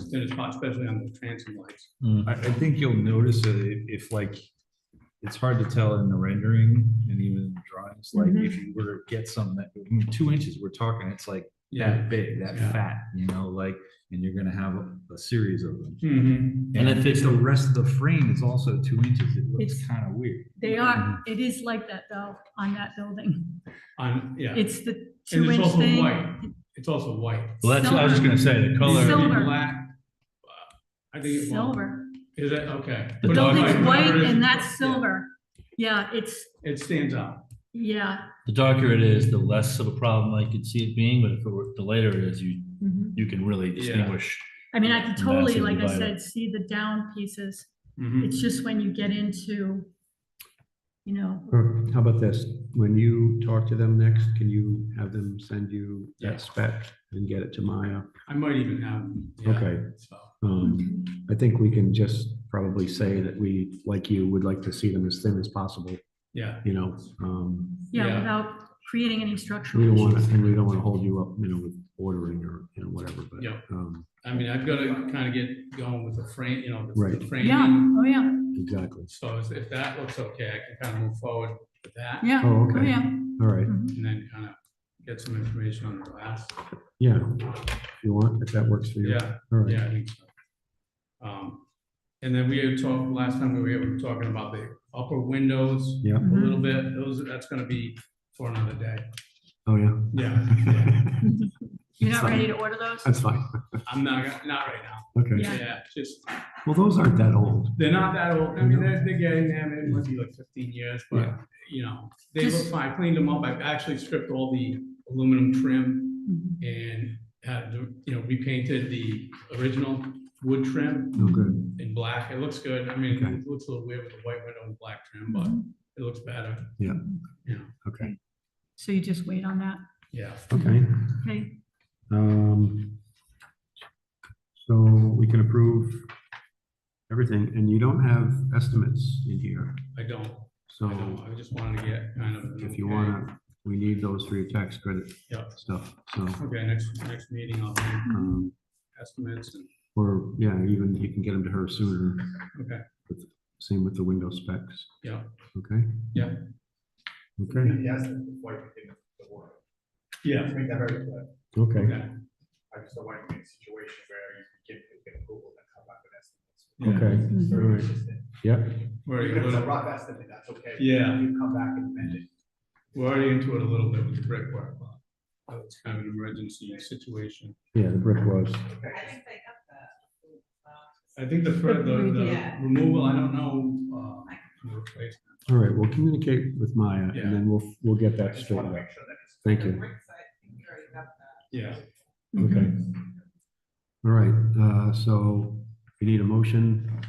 as thin as possible, especially on the transom lights. I think you'll notice that if like, it's hard to tell in the rendering and even in the drawings, like if you were to get something that, I mean, 2 inches, we're talking, it's like that big, that Yeah. fat, you know, like, and you're gonna have a series of them. Mm-hmm. And if the rest of the frame is also 2 inches, it looks It's- kind of weird. They are, it is like that though, on that building. Yeah. It's the And 2 it's inch also thing. white. It's also white. Well, that's, I was just gonna say, the color, Silver. Black. I think it, well, Silver. is it? Okay. The The But dog- building's whatever white it is, and it's- that's silver. Yeah, it's, It stands out. yeah. the darker it is, the less of a problem I could see it being, but if it were, the lighter it is, Mhm. you can really distinguish. I mean, I can totally, Massive like I divider. said, see the down pieces. Mhm. It's just when you get into, you know, Or how about this? When you talk to them next, can you have them send you Yeah. that spec and get it to Maya? I might even have. Yeah, Okay. so, I think we can just probably say that we, like you, would like to see them as thin as possible, yeah. you know? yeah, Yeah. without creating any We structural don't want issues. to, and we don't want to hold you up, you know, with ordering or, you know, whatever, but, Yeah. um, I mean, I've got to kind of get going with the frame, you know, the Right. framing. Yeah, oh, yeah, exactly. So if that looks okay, I can kind of move forward with that. yeah, Oh, oh, okay. yeah. All right, Mhm. And then kind of get some information on the glass. yeah, if you want, if that works for you. Yeah, All right, yeah, I think so. And then we had talked, last time we were here, we were talking about the upper windows yeah, a Mhm. little bit. That's gonna be for another day. oh, yeah. Yeah, You're not ready to order those? That's fine, I'm not right now. okay. Yeah. Yeah, just, Well, those aren't that old. they're not that old. I mean, they're getting there. It must be like 15 years, but Yeah. you know, they look Just- fine. I cleaned them up. I actually stripped all the aluminum trim Mhm. and had, you know, repainted the original wood trim Oh, good, in black. It looks good. I mean, Okay. it looks a little weird with the white window and black trim, but Mhm. it looks better. okay, So you just wait on that, Yeah. okay. okay? So we can approve everything, and you don't have estimates in here, I don't. so I just wanted to get kind of. an if you okay. wanna, we need those for your tax credit Yeah. stuff, so, Okay, next meeting, I'll do um, estimates and, or, yeah, even you can get them to her sooner, okay, same with the window specs, yeah, okay? yeah. Okay, Yes, before you begin the work. Yeah. Make that very clear. okay, Okay. I just don't want to be in a situation where you get approval and come back with estimates. okay, It's very all right, consistent. yep, We're Even if it's a already, rough estimate, that's okay. Yeah. You come back and amend it. we're already into it a little bit with the brickwork. It's kind of an emergency situation. yeah, the brick was, Okay. I think the Yeah. removal, I don't know, the replacement. all right, we'll communicate with Maya, Yeah. and then we'll get I that just want straightened to out, make sure that it's. thank you, Yeah. okay. All right, so we need a motion.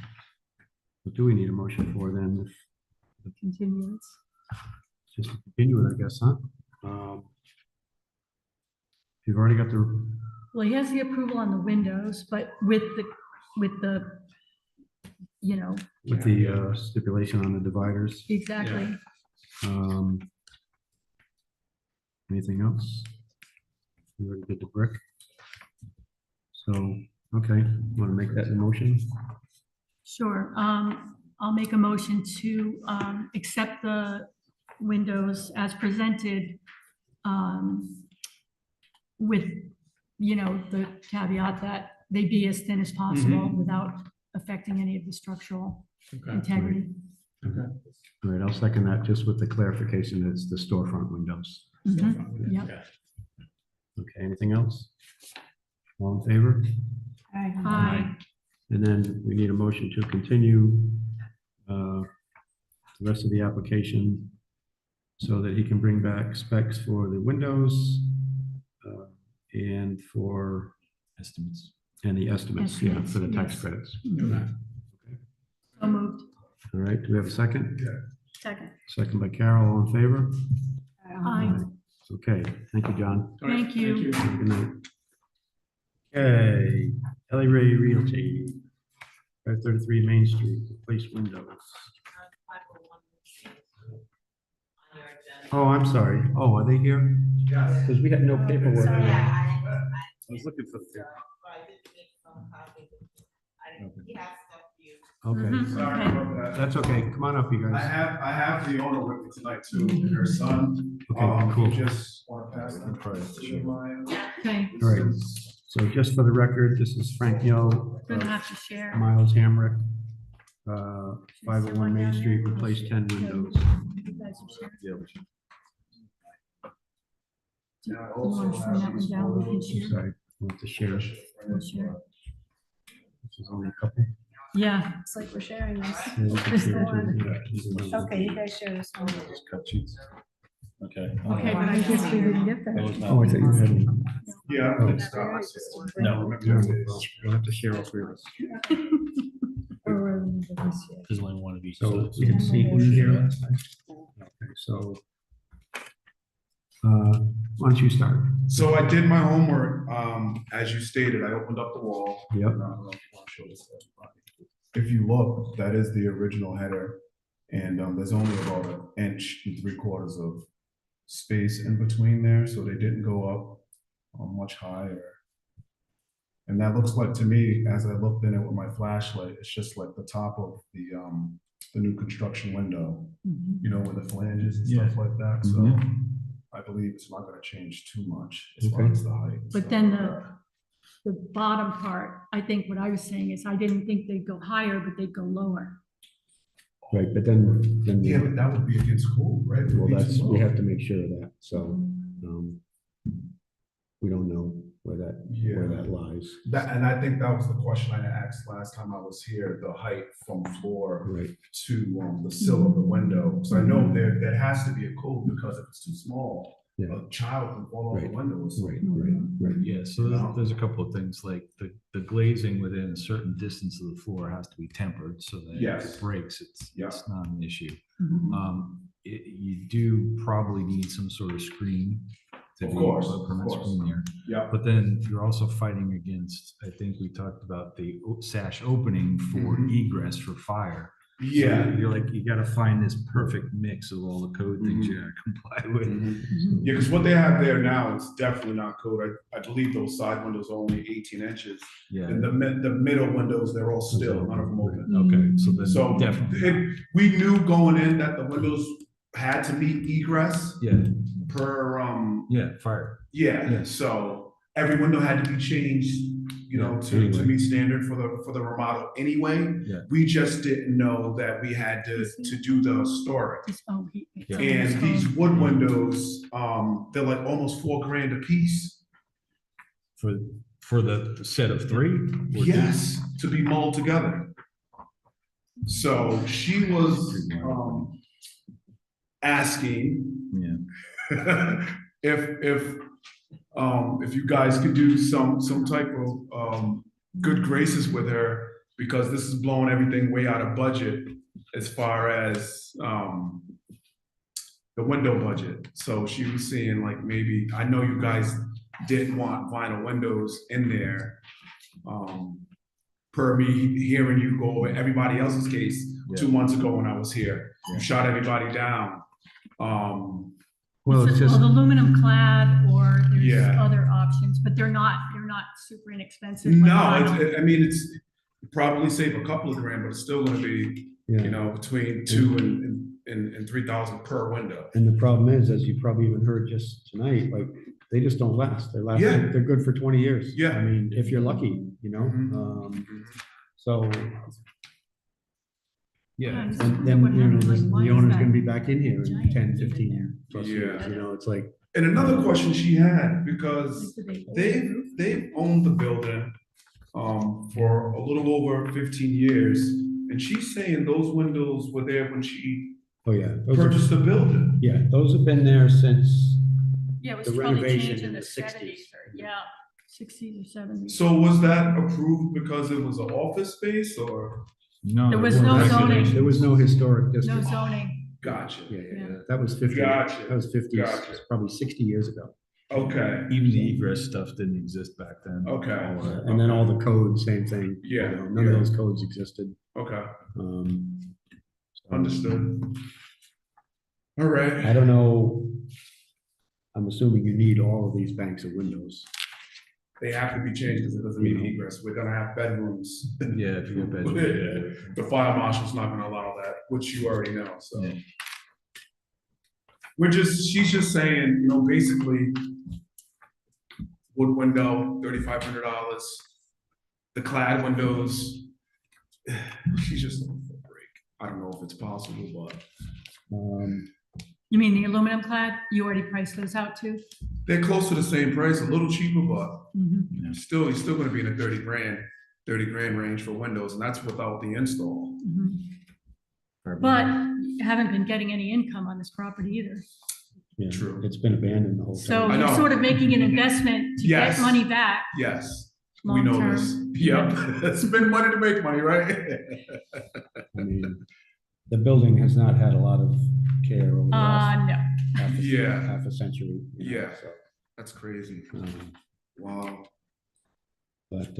What do we need a motion for then? Continuance. Just continue it, I guess, huh? You've already got the, Well, he has the approval on the windows, but with the, you know, with the stipulation on the dividers. exactly. Um, Anything else? We already did the brick. So, okay, want to make that the motion? Sure. I'll make a motion to accept the windows as presented with, you know, the caveat that they be as thin as possible without affecting any of the structural Okay. integrity. All right, I'll second that, just with the clarification that it's the storefront windows. Mhm. Yep. Yeah. Okay, anything else? All in favor? Aye. And then we need a motion to continue the rest of the application so that he can bring back specs for the windows and for, Estimates. and the estimates, yeah, for the tax Estimates, credits. Okay. So moved. All right, do we have a second? Second. Second by Carol, all in favor? Aye. Okay, thank you, John. All right, Thank you. Good night. Okay, Ellie Ray Realty, 533 Main Street, replace windows. Oh, I'm sorry. Oh, are they here? Because we had no paperwork. Sorry. I was looking for the. Okay, Mhm. Sorry Okay. about that. that's okay. Come on up, you I guys. have the owner with me tonight too, and her son. Okay, cool. Just want to pass that. to Maya. Okay, All right. So just for the record, this is Frank Yo, gonna have to share. Miles Hamrick, 501 Main Street, replace 10 windows. You guys will share. Yeah. Do Now, I you also want to send have that one these down? We can photos. share. Sorry, want to share. This We'll share. is only a couple. Yeah, It's like we're sharing this. Yeah, we can This share one. too. Yeah, these are numbers. Okay, you guys share this one. Just cut sheets. Okay. okay, but I guess we didn't get That that. was not- Oh, I thought you had me. Yeah. Oh. it's not- No, We'll have to share all three of us. there's only one of each. So so we can see who's here. Okay, so why don't you start? So I did my homework, as you stated, I opened up the wall. Yep. I don't know if you want to show this to everybody. If you look, that is the original header, and there's only about 1.75 inches of space in between there, so they didn't go up much higher. And that looks like, to me, as I looked in it with my flashlight, it's just like the top of the new construction window, you know, with the flanges and stuff like that, so Mhm. I believe it's not gonna change too much as far Okay. as the height. But so- then the bottom part, I think what I was saying is I didn't think they'd go higher, but they'd go lower. Right, but then, Yeah, but that would be against code, right? It would well, be that's, too we low. have to make sure of that, so, we don't know where that Yeah, lies. and I think that was the question I asked last time I was here, the height from floor Right, to the sill of the window. So I know there has to be a code, because if it's too small, yeah, a child can fall off the Right. windows. right. Yeah, so there's a couple of things, like the glazing within a certain distance of the floor has to be tempered, so that if Yes. it breaks, it's Yeah. not an issue. Mhm. You do probably need some sort of screen to Of be course, a of permanent course. screen there. Yeah, But then you're also fighting against, I think we talked about the sash opening for Mhm. egress for fire. So yeah. You're like, you gotta find this perfect mix of all the code things Mhm. you gotta comply with. Mhm. Yeah, because what they have there now is definitely not code. I believe those side windows are only 18 inches. Yeah, And the middle windows, they're all still, none of them open. okay, so then So definitely, we knew going in that the windows had to meet egress yeah, per, yeah, fire. yeah, Yeah. so every window had to be changed, you know, Yeah, to anyway. meet standard for the remodel anyway. Yeah. We just didn't know that we had to do the storage. Oh, it's on And this these code. wood windows, they're like almost $4,000 a piece. For the set of three? Or two? Yes, to be mulled together. So she was asking Yeah, if you guys could do some type of good graces with her, because this is blowing everything way out of budget as far as the window budget. So she was saying, like, maybe, I know you guys didn't want vinyl windows in there. Per me hearing you go over everybody else's case 2 months ago when I was here, you shot everybody down. Well, it's just, Aluminum clad, or there's Yeah. other options, but they're not super inexpensive. like No, vinyl. I mean, it's probably save a couple of grand, but it's still gonna be, yeah. you know, between 2,000 and 3,000 per window. And the problem is, as you probably even heard just tonight, like, they just don't last. Yeah. They're good for 20 years. Yeah. I mean, if you're lucky, you know? Mhm. So, yeah, Nice. and then, What you know, happened, like, why the is owner's that gonna be back in here in giant 10, thing in 15 there? plus Yeah. years, you know, it's like, And another question she had, because Like, do they- they've owned the building for a little over 15 years, and she's saying those windows were there when she oh, yeah. Those are- purchased the building. Yeah, those have been there since, Yeah, it was the probably renovation changed in in the the 60s. seventies, or, yeah, 60s or 70s. So was that approved because it was an office space, or? no. There was weren't no regulations. zoning. there was no historic No district. zoning. Gotcha. Yeah, that was 50, Gotcha. that was 50, Gotcha. probably 60 years ago. Okay, Even the egress stuff didn't exist back then. Okay. All that. And then all the codes, same thing. you Yeah, know, None of yeah. those codes existed. okay, Um, understood. All right. I don't know. I'm assuming you need all of these banks of windows. they have to be changed because it doesn't mean egress. We're gonna have bedrooms. Yeah, if you get bedroom. The fire marshal's not gonna allow that, which you already know, so. Yeah. She's just saying, basically, wood window, $3,500. The clad windows, she's just looking for a break. I don't know if it's possible, but You mean the aluminum clad? You already priced those out too? they're close to the same price, a little cheaper, but Mhm. you're still gonna be in a 30 grand range for windows, and that's without the install. Mhm. But you haven't been getting any income on this property either. Yeah, True. it's been abandoned the whole So time. I you're know. sort of making an investment to get Yes. money back Yes, we long know term. this. Yep, spend money to make money, right? I mean, the building has not had a lot of care over the last No. Yeah. half a century. Yeah. So, That's crazy. um, Wow. But,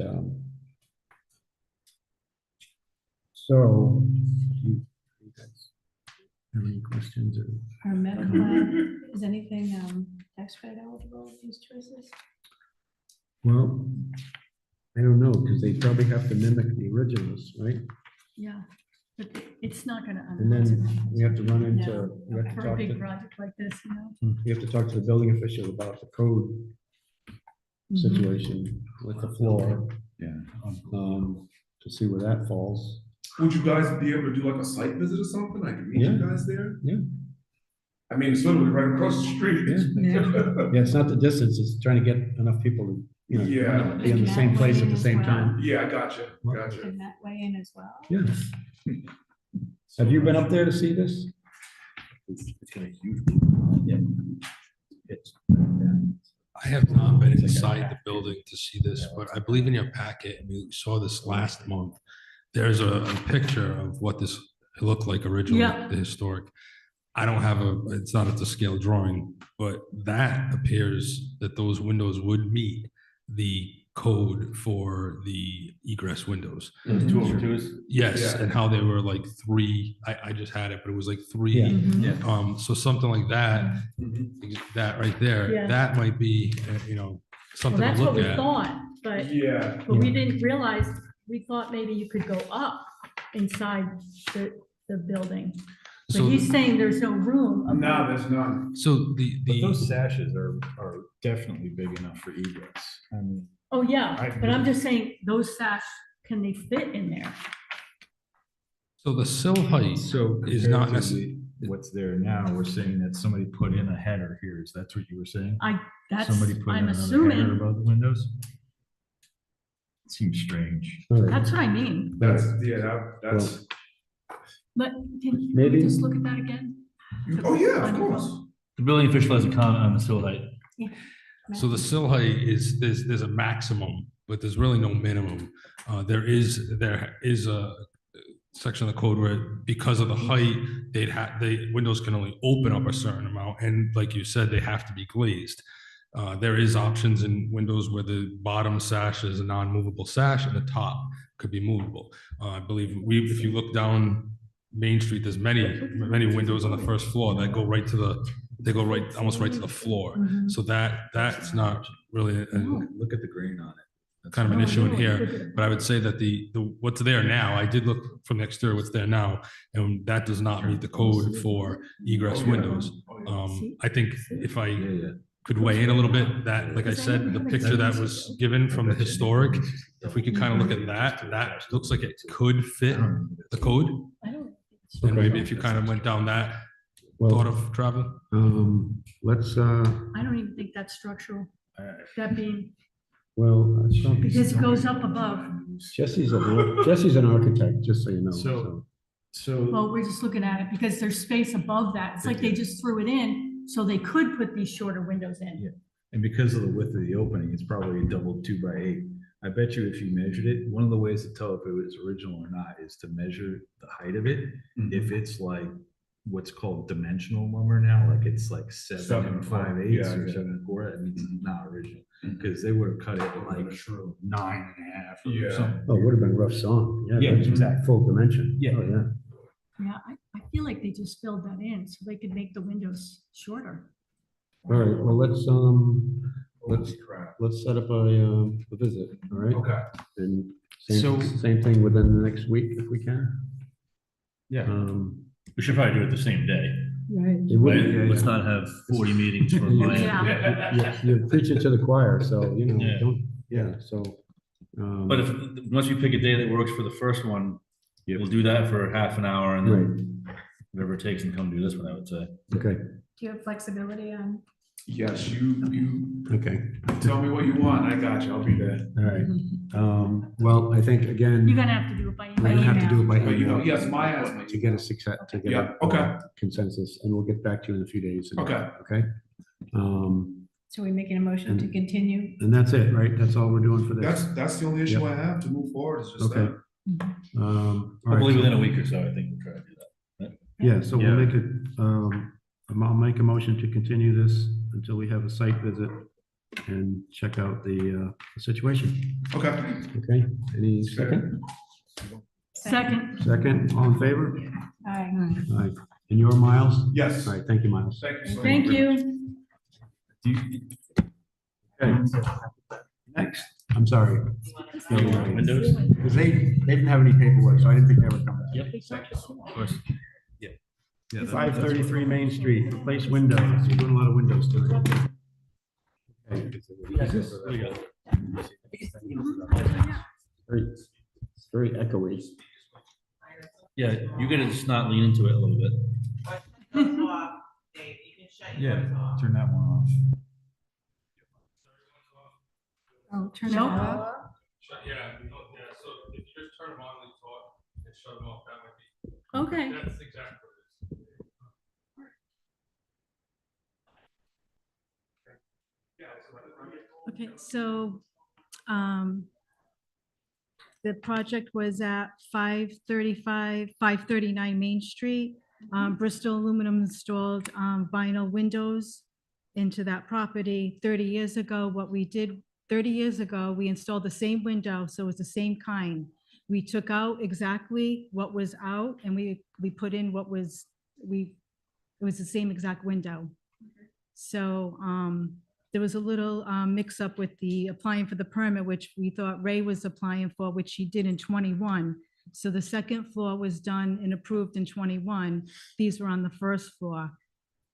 so, you guys have any questions or? Our metal plan, is anything, tax credit eligible with these choices? Well, I don't know, because they probably have to mimic the originals, right? Yeah, but it's not gonna. And then we have to run into, No, we have to for a talk big to, project like this, we have to talk to the building official about the code Mhm. situation with the floor, Yeah. to see where that falls. Would you guys be able to do like a site visit or something? I can meet you Yeah. guys there? Yeah. I mean, it's literally right across the street. Yeah, it's not the distance, it's trying to get enough people to, Yeah. be in the same place at the same time. Yeah, I gotcha. Can that weigh in as well? Yeah. Have you been up there to see this? I have not been inside the building to see this, but I believe in your packet, and we saw this last month. There's a picture of what this looked like originally, Yeah. the historic. I don't have it's not at the scale drawing, but that appears that those windows would meet the code for the egress windows. Those 202s? Yes, Yeah. and how they were like three, I just had it, but it was like three. Yeah. Mhm. So something like that, that right there, Yeah. that might be, Well, something to that's what look we at. thought, but Yeah. we didn't realize, we thought maybe you could go up inside the building. But So, he's saying there's no room. above. No, there's none. so But those sashes are definitely big enough for egress. I mean, Oh, yeah, I but I'm agree. just saying, those sash, can they fit in there? so the sill height so is compared not to necessarily, what's there now, we're saying that somebody put in a header here. Is that what you were saying? That's, Somebody put in I'm another header assuming, above the windows? Seems strange. All right. that's what I mean, That's, that's, but can you Maybe- just look at that again? oh, yeah, of course. The building official has a comment on the sill height. so the sill height is, there's a maximum, but there's really no minimum. There is a section of the code where, because of the height, the windows can only open up a certain amount, and like you said, they have to be glazed. There is options in windows where the bottom sash is a non-movable sash and the top could be movable. I believe if you look down Main Street, there's many windows on the first floor that go right to almost right to the floor. Mhm. So that's not really Look at the grain on it. kind of an Oh, issue in no, here. look at it. But I would say that the what's there now, I did look from the exterior, what's there now, and that does not meet the code for egress windows. I think if I could weigh in a little bit, that, like I said, the picture that was given from the historic, if we could kind of look at that looks like it could fit the code. I don't. And maybe if you kind of went down that thought Well, of travel. let's, I don't even think that's structural, that being, well, because it goes up above. Jesse's an architect, just so you know. So Well, we're just looking at it because there's space above that. It's like they just threw it in, so they could put these shorter windows in. and because of the width of the opening, it's probably a double 2x8. I bet you if you measured it, one of the ways to tell if it was original or not is to measure the height of it. If it's like what's called dimensional lumber now, like it's like 7 5/8 yeah, or yeah. 7 1/4, that means it's not original. Because they would have cut it like 9.5 or Yeah. something. Oh, it would have been rough sawn. Yeah, that's exactly. Full dimension. Yeah. Oh, yeah. Yeah, I feel like they just filled that in so they could make the windows shorter. All right, well, let's, Crap. let's set up a visit, all right? Okay. And So- same thing within the next week if we can. Yeah. We should probably do it the same day, Right. It would right? be, yeah, Let's yeah. not have 40 meetings for You- Maya. Yeah. You preach it to the choir, so, you know, Yeah. don't, yeah, so. But if, once we pick a day that works for the first one, we'll do that for half an hour and then whatever it takes and come do this one, I would say. Okay, Do you have flexibility on? Yes, you okay, tell me what you want. I got you. I'll be there. all right. Well, I think again, You're gonna have to do it by we're gonna have to do it by But you know, email yes, Maya has my. to get a success, to get Yeah, a okay. consensus, and we'll get back to you in a few days. Okay. Okay? So we making a motion to And- continue? And that's it, right? That's all we're doing for this. That's the only issue I have to move forward is just Okay. that. All I right, believe so- within a week or so, I think we'll try to do that. Yeah, so we'll Yeah. make it, I'll make a motion to continue this until we have a site visit and check out the situation. Okay. Okay, any second? Second. Second, all in favor? Aye. All right, and your Miles? Yes. All right, thank you, Miles. Thank you. so Thank much. you. Okay. Next, I'm sorry. Windows? Because they didn't have any paperwork, so I didn't think they were coming. Yep. Of course. Yeah, 533 Main Street, replace windows. You're doing a lot of windows tonight. Okay. There we go. Very echoey. Yeah, you gotta just not lean into it a little bit. Yeah, turn that one off. Oh, turn it Nope. off. Yeah, so if you just turn them on and talk and shut them off, that might be, Okay. that's exactly what it is. Okay, so, the project was at 539 Main Street. Bristol Aluminum installed, vinyl windows into that property 30 years ago. What we did 30 years ago, we installed the same window, so it's the same kind. We took out exactly what was out and we put in what was, it was the same exact window. So, there was a little mix up with the applying for the permit, which we thought Ray was applying for, which he did in 21. So the second floor was done and approved in 21. These were on the first floor.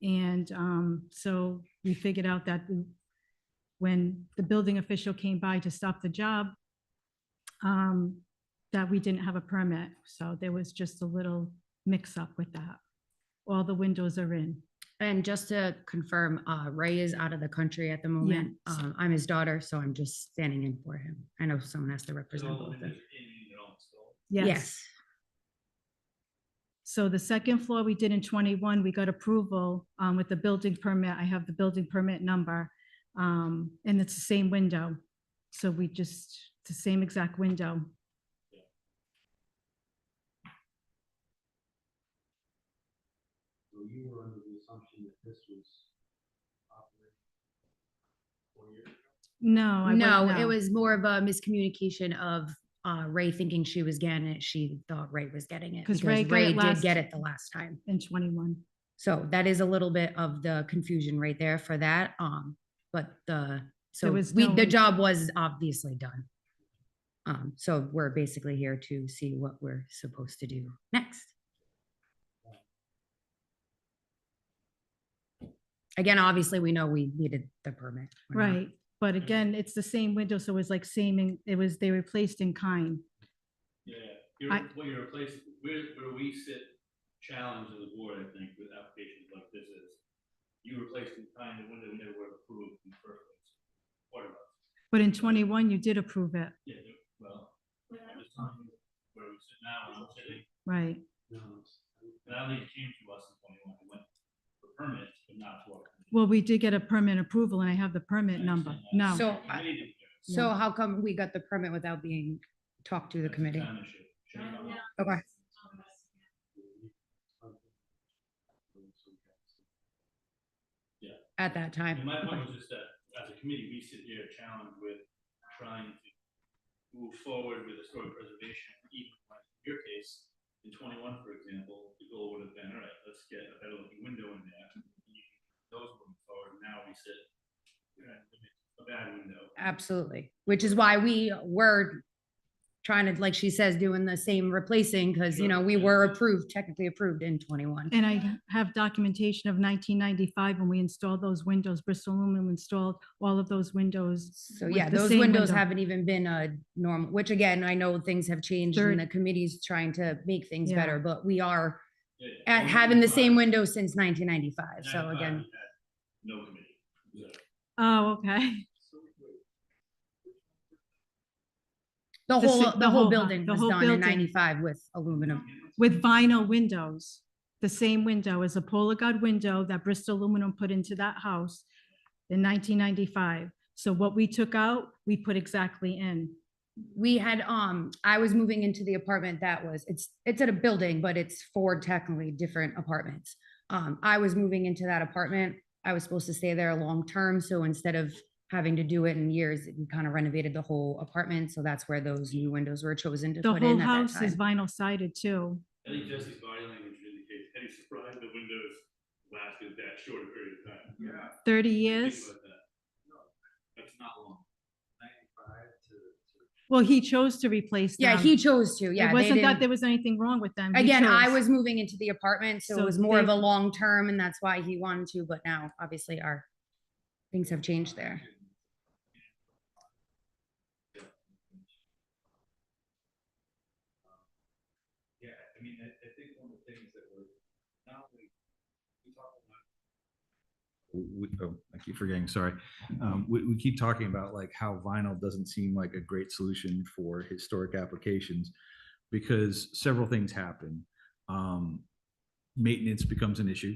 And so we figured out that when the building official came by to stop the job, that we didn't have a permit. So there was just a little mix up with that. All the windows are in. And just to confirm, Ray is out of the country at the moment. Yes. I'm his daughter, so I'm just standing in for him. I know someone has to represent both of them. Yes. So the second floor we did in 21, we got approval with the building permit. I have the building permit number. And it's the same window. So we just, the same exact window. So you were under the assumption that this was operating 4 years ago? No, I No, wouldn't it know. was more of a miscommunication of Ray thinking she was getting it. She thought Ray was getting it. 'Cause Because Ray got Ray it did last- get it the last time. In 21. So that is a little bit of the confusion right there for that. But so was we, no- the job was obviously done. So we're basically here to see what we're supposed to do next. Again, obviously, we know we needed the permit. We're not- Right. But again, it's the same window. So it was like same, they replaced in kind. Yeah, I- what you're replacing, where we sit challenge as a board, I think, with applications like this is, you replaced in kind the window we never would have approved in the first place. What about? But in 21, you did approve it. Yeah, well, I'm just telling you where we sit now, and I'm sitting, Right. and I don't think it came to us in 21, it went for permits, but not to our. Well, we did get a permit approval and I have the permit number. No. So, so how come we got the permit without being talked to the committee? Okay. At that time. And my Okay. point was just that, as a committee, we sit here challenged with trying to move forward with historic preservation, even like in your case, in 21, for example, the goal would have been, all right, let's get a better looking window in there. And you can- Those moving forward, now we sit, we're gonna limit a absolutely. Which is why we were trying to, like she says, doing the same replacing, because, you know, we were approved, technically approved in 21. And I have documentation of 1995 when we installed those windows. Bristol Aluminum installed all of those windows. So with yeah, the those same windows window. haven't even been a normal, which again, I know things have changed and Third- the committee's trying to make things Yeah. better, but we are Yeah, at having the same 95, windows since 1995. So 95 again, we had no committee. Yeah. Oh, okay. the The whole, si- the the whole whole- building the was whole done in building. 95 with aluminum. With vinyl windows, the same window as a Polar Guard window that Bristol Aluminum put into that house in 1995. So what we took out, we put exactly in. We had, I was moving into the apartment that was, it's at a building, but it's 4 technically different apartments. I was moving into that apartment. I was supposed to stay there long term. So instead of having to do it in years, we kind of renovated the whole apartment. So that's where those new windows were chosen to The put whole in at that house is time. vinyl sided too. I think Jesse's body language indicates, any surprise the windows lasted that short a period of time. Yeah. 30 Think years. about that. No, that's not long. 95 to. Well, he chose to replace them. Yeah, he chose to, yeah. It they wasn't that didn't- there was anything wrong with them. He Again, I chose. was moving into the apartment, so it So was more of they- a long term and that's why he wanted to, but now obviously our things have changed there. Yeah, I mean, I think one of the things that we're not only, we talk about. I keep forgetting, sorry. We keep talking about like how vinyl doesn't seem like a great solution for historic applications because several things happen. Maintenance becomes an issue.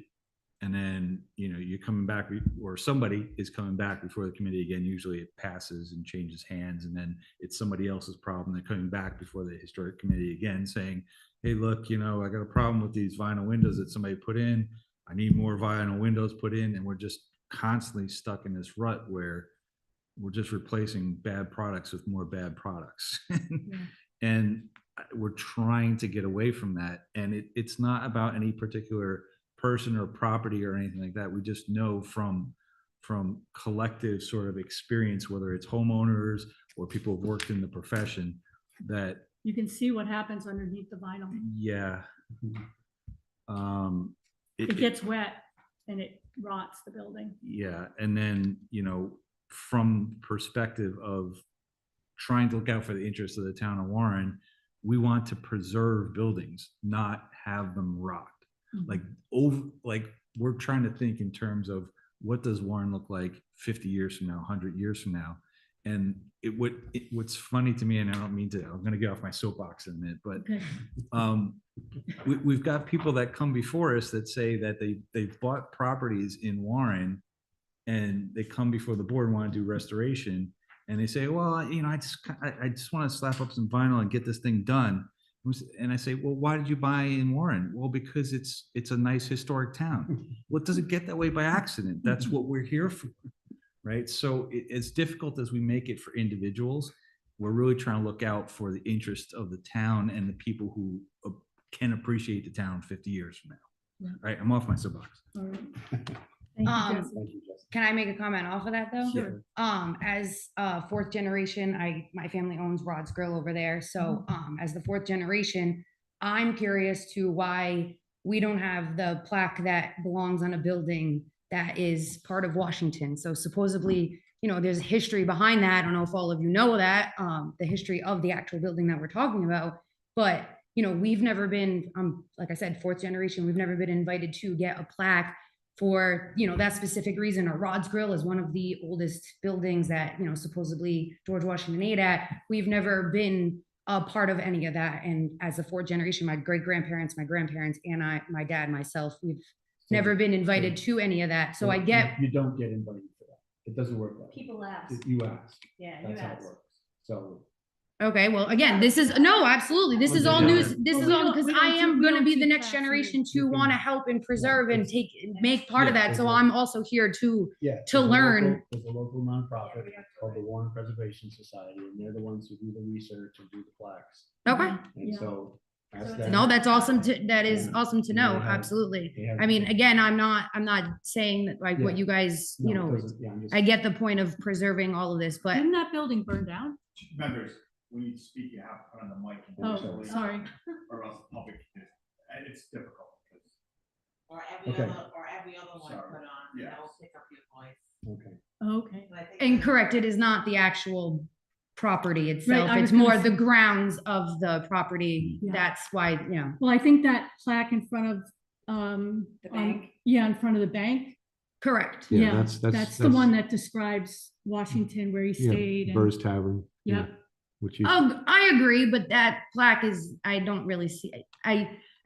And then, you know, you're coming back or somebody is coming back before the committee again. Usually it passes and changes hands and then it's somebody else's problem. They're coming back before the historic committee again saying, hey, look, you know, I got a problem with these vinyl windows that somebody put in. I need more vinyl windows put in. And we're just constantly stuck in this rut where we're just replacing bad products with more bad products. And we're trying to get away from that. And it's not about any particular person or property or anything like that. We just know from collective sort of experience, whether it's homeowners or people who've worked in the profession, that You can see what happens underneath the vinyl. yeah. It gets wet and it rots the building. Yeah, and then, you know, from perspective of trying to look out for the interests of the town of Warren, we want to preserve buildings, not have them rot. Like we're trying to think in terms of what does Warren look like 50 years from now, 100 years from now. And what's funny to me, and I don't mean to, I'm going to get off my soapbox in a minute, but we've got people that come before us that say that they've bought properties in Warren and they come before the board and want to do restoration. And they say, well, you know, I just want to slap up some vinyl and get this thing done. And I say, well, why did you buy in Warren? Well, because it's a nice historic town. Well, it doesn't get that way by accident. That's what we're here for, right? So as difficult as we make it for individuals, we're really trying to look out for the interest of the town and the people who can appreciate the town 50 years from now. Right? I'm off my soapbox. All right. Thank you, Jesse. Can I make a comment off of that though? Sure. As fourth generation, my family owns Rod's Grill over there. So as the fourth generation, I'm curious to why we don't have the plaque that belongs on a building that is part of Washington. So supposedly, you know, there's a history behind that. I don't know if all of you know that, the history of the actual building that we're talking about, but you know, we've never been, like I said, fourth generation, we've never been invited to get a plaque for, you know, that specific reason. Or Rod's Grill is one of the oldest buildings that, you know, supposedly George Washington ate at. We've never been a part of any of that. And as a fourth generation, my great grandparents, my grandparents, and my dad, myself, we've never been invited to any of that. So I get. You don't get invited for that. It doesn't work that way. People ask. You ask. Yeah, you That's how it ask. works. So. Okay, well, again, this is, no, absolutely. This is all news. This is all, because I am going to be the next generation to want to help and preserve and make part of that. So I'm also here to learn. There's a local nonprofit called the Warren Preservation Society, and they're the ones who do the research and do the plaques. Okay. And so No, that's awesome that is Yeah. awesome to And know, they have- absolutely. they have- I mean, again, I'm not saying that like what Yeah. you guys, No, you it know, doesn't- yeah, I'm just- I get the point of preserving all of this, but Didn't that building burn down? Members, when you speak, you have to put on the mic. and Oh, voice it, sorry. Or else the public, it's difficult. Or every Okay. other one Sorry. put on, Yes. that will pick up your voice. Okay. Okay. But I think and correct, it is not the actual property itself. I was It's more gonna the grounds of the property. Yeah. That's why, you know. Well, I think that plaque in front of, The bank? yeah, in front of the bank. Correct. Yeah, Yeah, that's- that's the one that describes Washington where he Yeah, stayed. and- Burr's Tavern. Yeah. Which you, Oh, I agree, but that plaque is, I don't really see,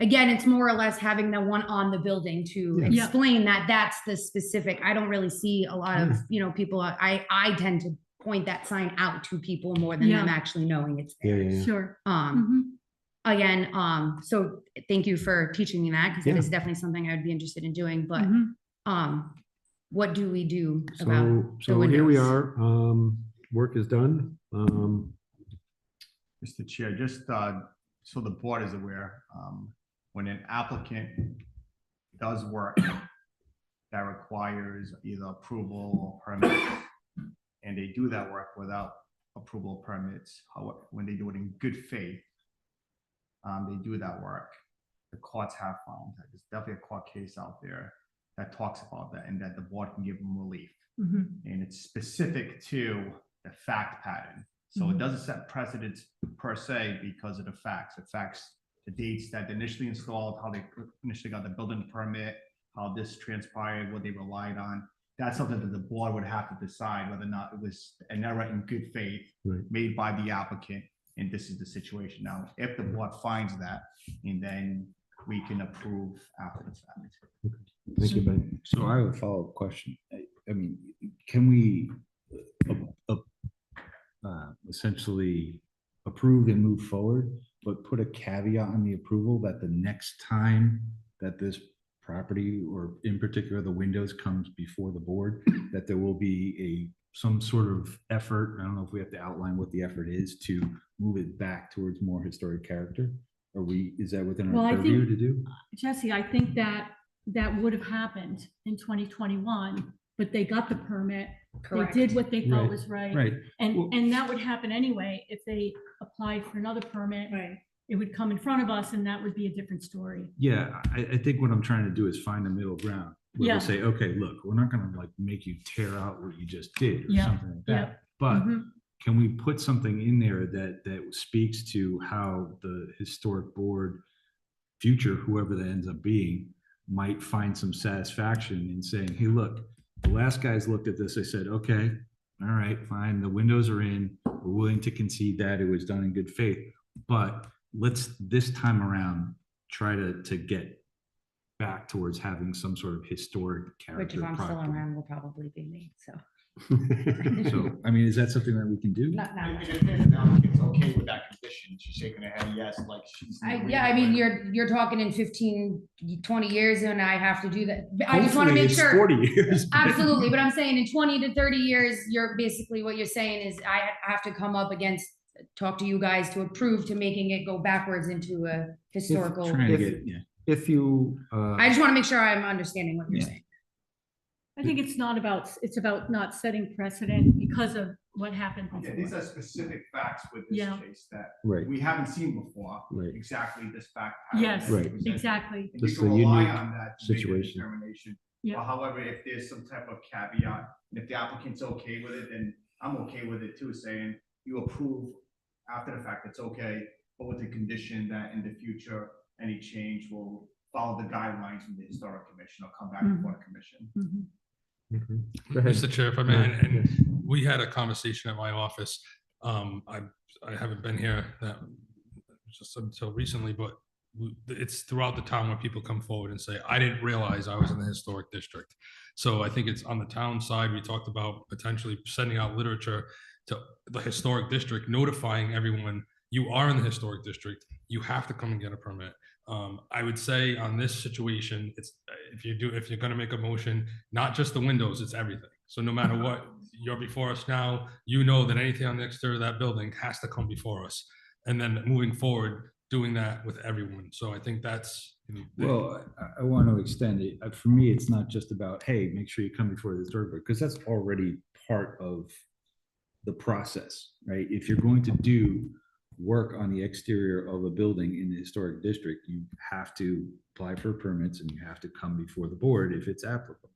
again, it's more or less having the one on the building to Yeah. Yeah. explain that that's the specific. I don't really see a lot of, people, I tend to point that sign out to people more than them Yeah. actually knowing it's yeah, there. yeah, yeah. Sure. Um, Mhm. again, so thank you for teaching me that, because it Yeah. is definitely something I would be interested in doing, but, Mhm. what do we do about? So here we windows? are, work is done. Mr. Chair, just so the board is aware, when an applicant does work that requires either approval or permits, and they do that work without approval permits, however, when they do it in good faith, they do that work. The courts have found that there's definitely a court case out there that talks about that and that the board can give them relief. Mhm. And it's specific to the fact pattern. So it doesn't set precedents per se because of the facts. The facts, the dates that they initially installed, how they initially got the building permit, how this transpired, what they relied on. That's something that the board would have to decide whether or not it was an error in good faith Right. made by the applicant. And this is the situation now. If the board finds that, and then we can approve after the fact. Thank you, Ben. So I have a follow-up question. I mean, can we essentially approve and move forward, but put a caveat on the approval that the next time that this property, or in particular the windows, comes before the board, that there will be some sort of effort, I don't know if we have to outline what the effort is, to move it back towards more historic character? Is that within Well, our I purview think- to do? Jesse, I think that would have happened in 2021, but they got the permit. They Correct. did what they thought Right. was right. Right. Well- And that would happen anyway. If they applied for another permit, it would come in front of us and that would be a different story. Yeah, I think what I'm trying to do is find a middle ground. Where Yeah. we say, okay, look, we're not gonna like make you tear out what you just did or Yeah, something like yeah. that. But Mhm. can we put something in there that speaks to how the historic board, future, whoever that ends up being, might find some satisfaction in saying, hey, look, the last guys looked at this, they said, okay, all right, fine, the windows are in, we're willing to concede that it was done in good faith, but let's this time around try to get back towards having some sort of historic Which character. if I'm still property. around will probably be me, so. So, I mean, is that something that we can do? Not now. If the applicant's okay with that condition, she's shaking her head yes, like she's. Yeah, I mean, you're talking in 15, 20 years and I have to do that. I just want to Hopefully make it's sure. 40 years. but- Absolutely, but I'm saying in 20 to 30 years, you're basically, what you're saying is I have to come up against, talk to you guys to approve to making it go backwards into a historical. Trying to If- get, yeah. If you, I just want to make sure I'm understanding what you're Yeah. saying. I think it's about not setting precedent because of what happened Yeah, these before. are specific facts with this Yeah. case that right, we haven't seen before. Right. Exactly this fact. pattern Yes, that Right. was presented. exactly. And you Just can a rely unique on that to make a situation. determination. Yeah. But however, if there's some type of caveat, and if the applicant's okay with it, then I'm okay with it too, saying you approve after the fact, it's okay, but with the condition that in the future, any change will follow the guidelines from the historic commission or come back Mhm. before the commission. Mhm. go ahead. Mr. Chair, if I may, Yeah, and we had a conversation at my office. I haven't been here that just until recently, but it's throughout the town where people come forward and say, I didn't realize I was in the historic district. So I think it's on the town side, we talked about potentially sending out literature to the historic district, notifying everyone, you are in the historic district, you have to come and get a permit. I would say on this situation, it's if you're going to make a motion, not just the windows, it's everything. So no matter what, you're before us now, you know that anything on the exterior of that building has to come before us. And then moving forward, doing that with everyone. So I think that's. Well, I want to extend it. For me, it's not just about, hey, make sure you come before the historic board, because that's already part of the process, right? If you're going to do work on the exterior of a building in the historic district, you have to apply for permits and you have to come before the board if it's applicable.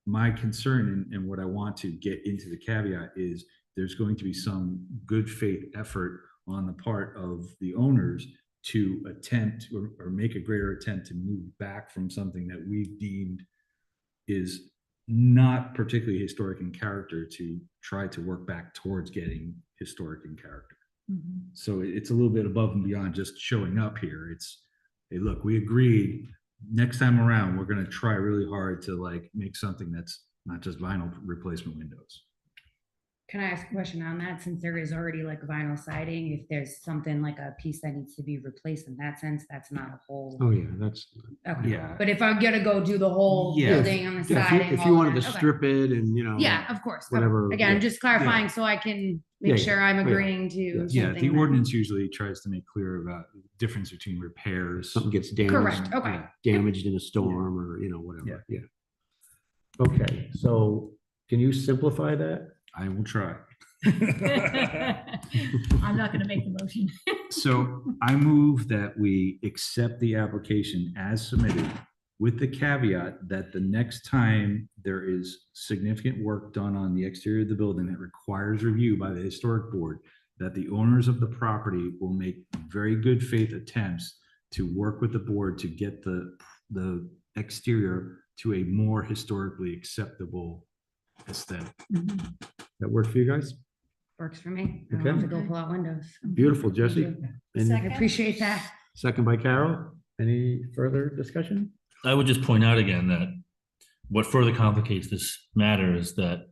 My concern and what I want to get into the caveat is there's going to be some good faith effort on the part of the owners to attempt or make a greater attempt to move back from something that we've deemed is not particularly historic in character to try to work back towards getting historic in character. So it's a little bit above and beyond just showing up here. It's, hey, look, we agreed next time around, we're going to try really hard to like make something that's not just vinyl replacement windows. Can I ask a question on that? Since there is already like vinyl siding, if there's something like a piece that needs to be replaced in that sense, that's not a whole. Oh, yeah, that's. Okay. Yeah. But if I'm gonna go do the whole Yeah. building on the Yeah, siding. if all you of wanted to that, okay. strip it and, you know. Yeah, of course. Whatever, Again, yeah. I'm just clarifying so I can Yeah, make yeah. sure I'm Oh, yeah. agreeing to. Yeah, something the that- ordinance usually tries to make clear about the difference between repairs. Something gets damaged. Correct, okay. Damaged in a storm or, you know, whatever, yeah. Okay, so can you simplify that? I will try. I'm not gonna make the motion. So I move that we accept the application as submitted with the caveat that the next time there is significant work done on the exterior of the building that requires review by the historic board, that the owners of the property will make very good faith attempts to work with the board to get the exterior to a more historically acceptable aesthetic. That work for you guys? Works for me. I don't Okay. have to go pull out windows. Beautiful, Jesse. And I appreciate that. second by Carol. Any further discussion? I would just point out again that what further complicates this matter is that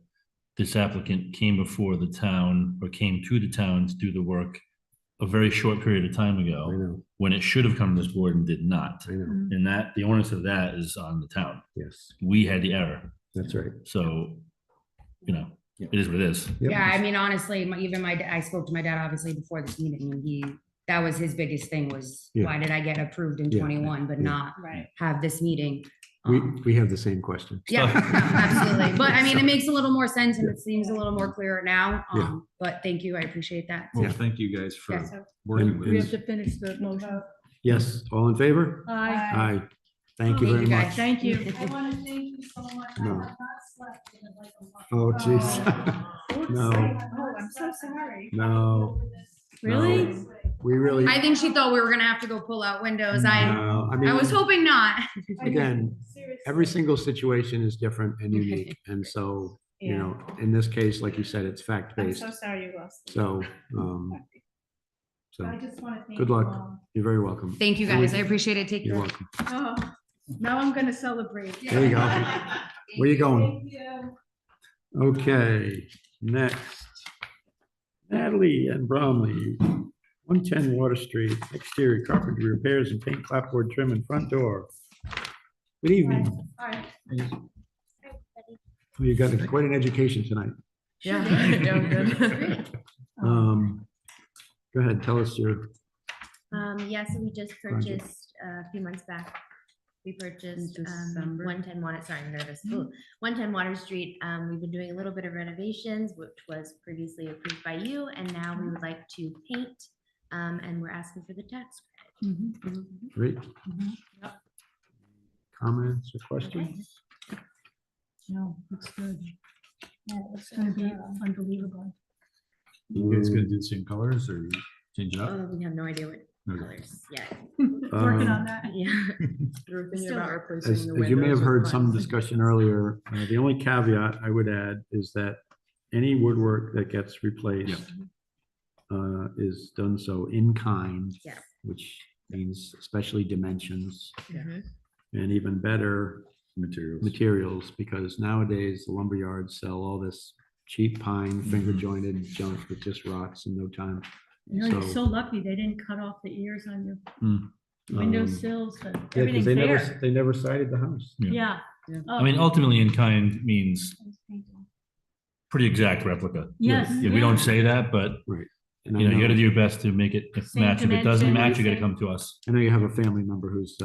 this applicant came before the town or came to the town to do the work a very short period of time I ago, know, when it should have come to this board and did not. I know. And that, the onus of that is on the town. Yes, We had the error. that's right. So, you know, it is what it is. Yep. Yeah, I mean, honestly, I spoke to my dad obviously before this meeting and that was his biggest thing was, Yeah. why did I get approved in Yeah. 21, but Yeah. not Right. have this meeting? We have the same question. Yeah, no, absolutely. But I mean, it makes a little more sense and it seems a little more clear now. Yeah. But thank you. I appreciate that. Well, thank you guys for Yes. working with We have us. to finish the motion. Yes, all in favor? Aye. Aye. Thank you Thank very you, guys. much. Thank you. I want to thank you so much. I No. have not slept in like a month. Oh, jeez. No, Oh, I'm so sorry. no, Really? we really. I think she thought we were gonna have to go pull out windows. I No, I was mean, hoping not. again, every single situation is different and unique. And so, you know, in this case, like you said, it's I'm fact-based. so sorry you lost. So, I just want to thank good you luck. all. You're very welcome. Thank you guys. I appreciate it. Take You're care. welcome. Oh, now I'm gonna celebrate. There you go. Where you going? Thank you. Okay, next. Natalie and Bromley, 110 Water Street, exterior carpentry repairs and paint clapboard trim in front door. Good evening. Hi. Well, you got quite an education tonight. Yeah. Good. Go ahead, tell us your, Yeah, so we just Project. purchased a few months back. We purchased December. 110 Water, sorry, I'm nervous. Ooh, 110 Water Street. We've been doing a little bit of renovations, which was previously approved by you, and now we would like to paint, and we're asking for the tax great. Yep. Comments or questions? No, it's good. Yeah, it's gonna be unbelievable. You guys gonna do the same colors or change it up? credit. We have no idea what Okay. colors yet. Working on that. Yeah. We were thinking Still about work. replacing As the as you may have windows with heard some pine. discussion earlier, the only caveat I would add is that any woodwork that gets replaced is done so in kind, Yes. which means especially dimensions Mhm. and even better Materials. materials, because nowadays the lumberyards sell all this cheap pine, finger jointed junk that just rots in no time. You know, you're So- so lucky they didn't cut off the ears on your Hmm. windowsills, but Yeah, because everything's they never, there. they never sided the house. Yeah. Yeah. Oh, I mean, ultimately in kind means pretty exact replica. Yes. Yeah, we don't say that, but Right. And I You know, you know- gotta do your best to make it Same match. If it doesn't dimension, match, you gotta same- come to us. I know you have a family member who's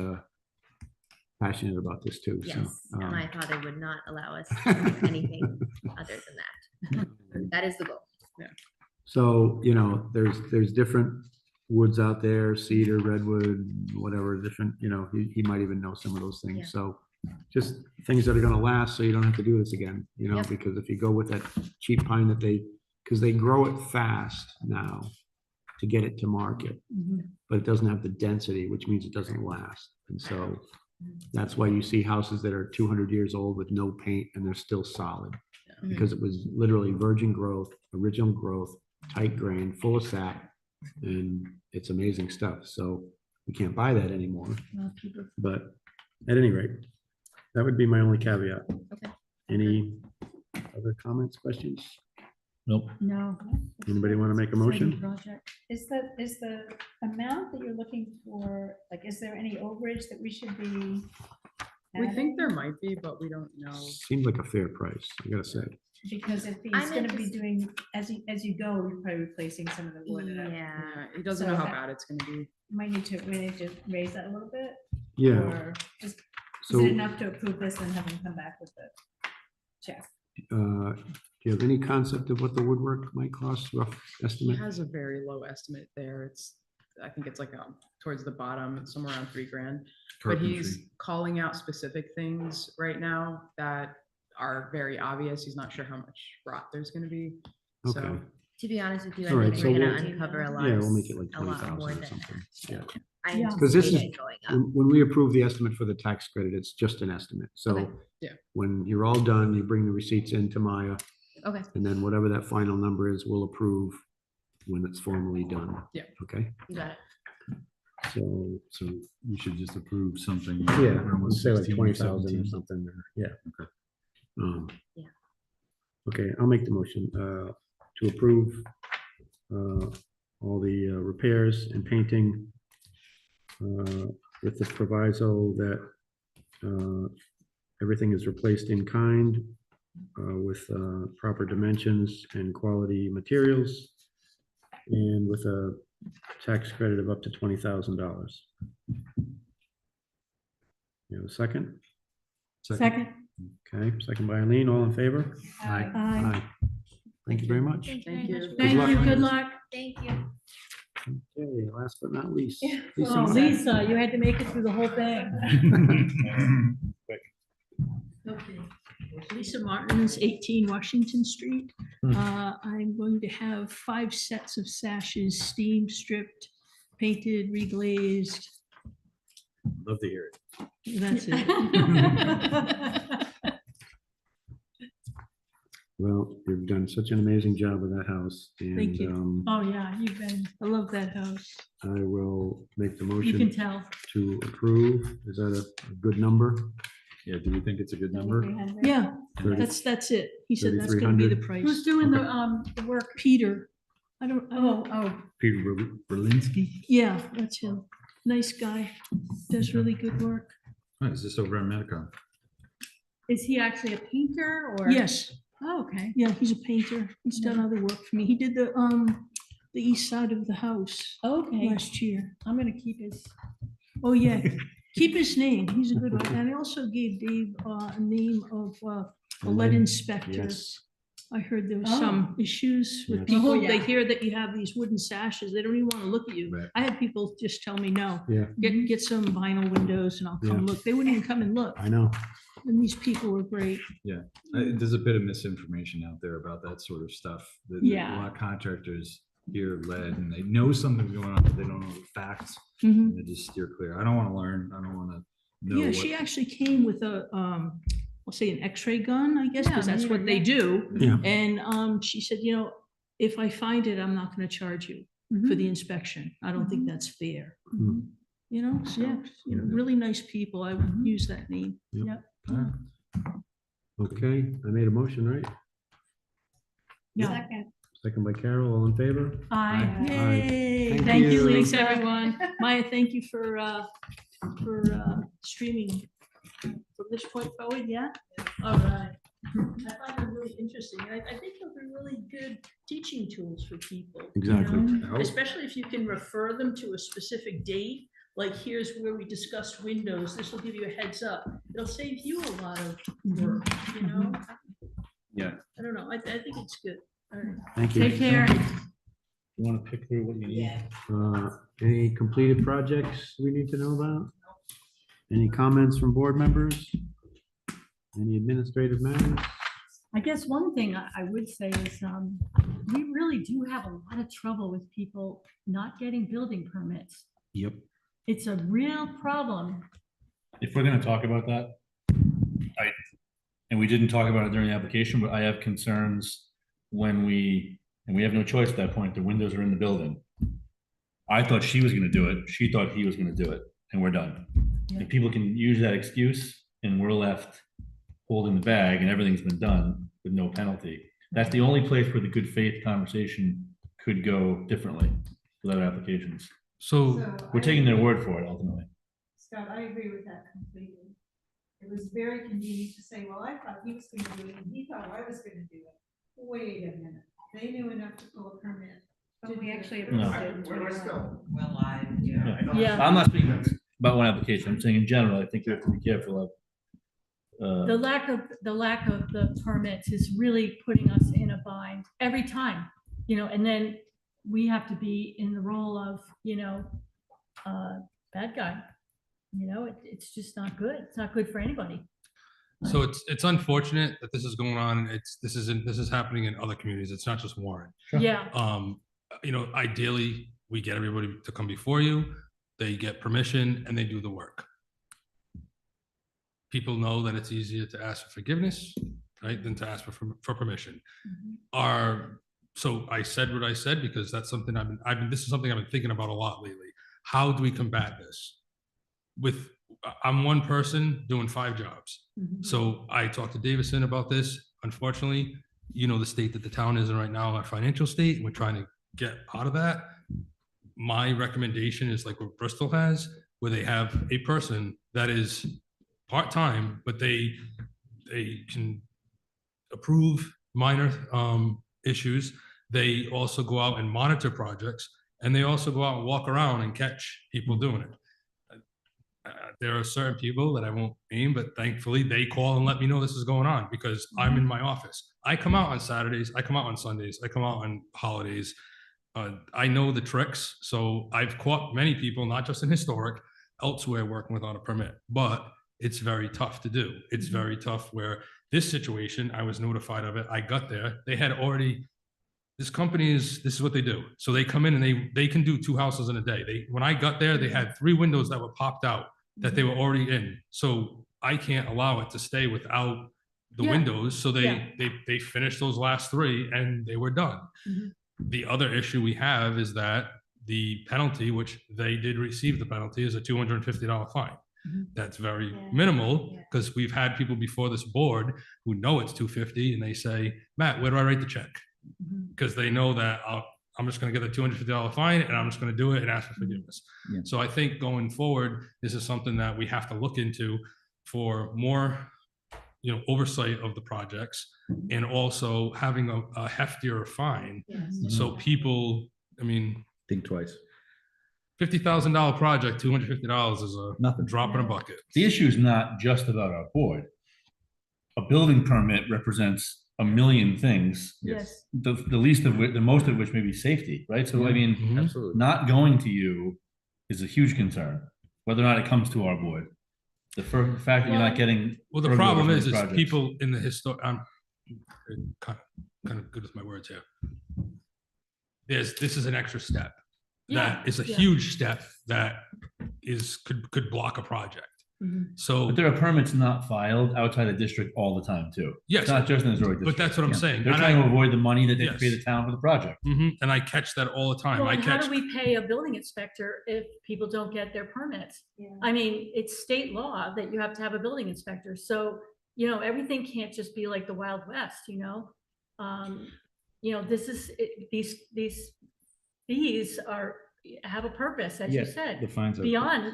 passionate about this too, so. Yes, and um, my father would not allow us to do anything other than that. That is the goal. So, you know, there's different woods out there, cedar, redwood, whatever, different, you know, he might even know some of those Yeah. things. So just things that are gonna last, so you don't have to do this again, you know, Yep. because if you go with that cheap pine that because they grow it fast now to get it to market, but it doesn't have the density, which means it doesn't last. And so that's why you see houses that are 200 years old with no paint and they're still solid. Because it was literally virgin growth, original growth, tight grain, full of sap, and it's amazing stuff. So we can't buy that anymore. But at any rate, that would be my only caveat. Okay. Any other comments, questions? Nope. No. Anybody want to make a motion? Project. Is the amount that you're looking for, like, is there any overage that we should be? We think there adding? might be, but we don't know. Seems like a fair price, I gotta say. Because if he's I'm gonna be antici- doing, as you go, you're probably replacing some of the wood. Yeah. Yeah, he doesn't So know how that- bad it's gonna be. We need to raise that a little bit? Yeah, Or just, is so, it enough to approve this and have him come back with the check? do you have any concept of what the woodwork might cost, rough He estimate? has a very low estimate there. I think it's like towards the bottom, it's somewhere around $3,000. But he's calling out specific things right now that are very obvious. He's not sure how much rot there's gonna be. Okay, So To be honest with you, All I right, think so we're gonna we'll- uncover a lot. yeah, of we'll make it like a lot 20,000 more or than something. that. Yeah. I Yeah. Because this anticipate is, it going up. when we approve the estimate for the tax credit, it's just an estimate. So Okay. Yeah. when you're all done, you bring the receipts into Maya, Okay, and then whatever that final number is, we'll approve when it's formally done. Yeah. Okay, you got it. so, So you should just approve something. yeah, around let's say like 16 or 20,000 or 17. something, or- yeah. Okay. Yeah. Okay, I'll make the motion to approve all the repairs and painting with the proviso that everything is replaced in kind with proper dimensions and quality materials, and with a tax credit of up to $20,000. You have a second? Second. Okay, second by Eileen, all in favor? Aye. Thank you very much. Thank you Thank very you. much. Thank luck. you, good luck. Thank you. Okay, last but not least. Oh, Lisa, you had to make it through the whole thing. Okay. Lisa Martin's 18 Washington Street. I'm going to have 5 sets of sashes, steam stripped, painted, reglazed. Love to hear it. That's it. Well, you've done such an amazing job with that house, Thank and you. Oh, yeah, I love that house. I will make the You can motion tell. to approve. Is that a good number? Yeah, do you think it's a good number? Yeah, 30 that's it. He said that's gonna be the 3,300? price. Who's doing Okay. the work? Peter. I don't, Oh, Peter Berlinski? yeah, that's him. Nice guy. Does really good work. Oh, is this over on Medicom? is he actually a painter or? Yes, Oh, okay. yeah, he's a painter. He's done other work for me. He did the east side of the house Okay, last year. I'm gonna keep his. Oh, yeah, keep his name. He's a good one. And I also gave Dave a name of a lead inspector. Yes. I heard there was Oh. some issues with Yes. people. Oh, They yeah. hear that you have these wooden sashes. They don't even want to look at you. Right. I had people just tell me, no, Yeah, get some vinyl windows and I'll come Yeah. look. They wouldn't even come and look. I know. And these people were great. There's a bit of misinformation out there about that sort of stuff. Yeah. A lot of contractors hear lead and they know something's going on, but they don't know the facts. Mhm. And they just steer clear. I don't want to learn. I don't want to know. Yeah, she actually came with a, we'll say an X-ray gun, I guess, because Yeah, that's what yeah, they yeah. do. Yeah. And she said, you know, if I find it, I'm not going to charge you for the inspection. I don't think that's fair. Mhm. You know, so, Yeah. you know, really nice people. I would use that name. Yep. All right. Okay, I made a motion, right? Yeah. Second. Second by Carol, all in favor? Aye. Yay. Thank Thank you, you. thanks, everyone. Maya, thank you for streaming from this point forward, yeah? All right. I find them really interesting, and I think they'll be really good teaching tools for people. you Exactly. know? Especially if you can refer them to a specific date, like here's where we discussed windows, this will give you a heads up. It'll save you a lot of work, you know? Yeah. I don't know, I think it's good. All right. Thank you. Take care. You want to pick through what you need? Any completed projects we need to know about? Any comments from board members? Any administrative matters? I guess one thing I would say is, we really do have a lot of trouble with people not getting building permits. Yep. It's a real problem. If we're gonna talk about that, and we didn't talk about it during the application, but I have concerns when and we have no choice at that point, the windows are in the building. I thought she was gonna do it, she thought he was gonna do it, and we're done. And people can use that excuse, and we're left holding the bag, and everything's been done with no penalty. That's the only place where the good faith conversation could go differently with other applications. So We're taking their word for it ultimately. Scott, I agree with that completely. It was very convenient to say, well, I thought he was gonna do it, and he thought I was gonna do it. Wait a minute, they knew enough to pull a permit. But we actually No. approved it. We're still. Well, Yeah. I'm not speaking about one application, I'm saying in general, I think you have to be careful of. The lack of the permits is really putting us in a bind every time, and then we have to be in the role of, bad guy. It's just not good. It's not good for anybody. So it's unfortunate that this is going on. This is happening in other communities. It's not just Warren. Yeah. Ideally, we get everybody to come before you, they get permission and they do the work. People know that it's easier to ask for forgiveness, right, than to ask for permission. So I said what I said because that's something this is something I've been thinking about a lot lately. How do we combat this? I'm one person doing 5 jobs. So I talked to Davison about this. Unfortunately, the state that the town is in right now, our financial state, and we're trying to get out of that. My recommendation is like what Bristol has, where they have a person that is part-time, but they can approve minor issues. They also go out and monitor projects, and they also go out and walk around and catch people doing it. There are certain people that I won't name, but thankfully they call and let me know this is going on because I'm in my office. I come out on Saturdays, I come out on Sundays, I come out on holidays. I know the tricks. So I've caught many people, not just in historic, elsewhere working without a permit, but it's very tough to do. It's very tough where this situation, I was notified of it. I got there, they had already, this is what they do. So they come in and they can do 2 houses in a day. When I got there, they had 3 windows that were popped out that they were already in. So I can't allow it to stay without the windows. So they finished those last 3 and they were done. The other issue we have is that the penalty, which they did receive the penalty, is a $250 fine. That's very minimal because we've had people before this board who know it's $250 and they say, Matt, where do I write the check? Because they know that I'm just going to get a $250 fine and I'm just going to do it and ask for forgiveness. So I think going forward, this is something that we have to look into for more, oversight of the projects and also having a heftier fine. So people, Think twice. $50,000 project, $250 is a drop in a bucket. The issue is not just about our board. A building permit represents a million things. Yes. The least of which, the most of which may be safety, right? So Absolutely. not going to you is a huge concern, whether or not it comes to our board. The fact that you're not getting. Well, the problem is people in the I'm kind of good with my words here. This is an extra step. That is a huge step that could block a project. So, but there are permits not filed outside the district all the time too. Yes, it's not just in the Historic But District. that's what I'm saying. They're trying to avoid the money that they pay the town for the project. And I catch that all the time. Well, and how do we pay a building inspector if people don't get their permits? I mean, it's state law that you have to have a building inspector. So, everything can't just be like the Wild West, this is, these fees have a purpose, as you said. The fines are beyond,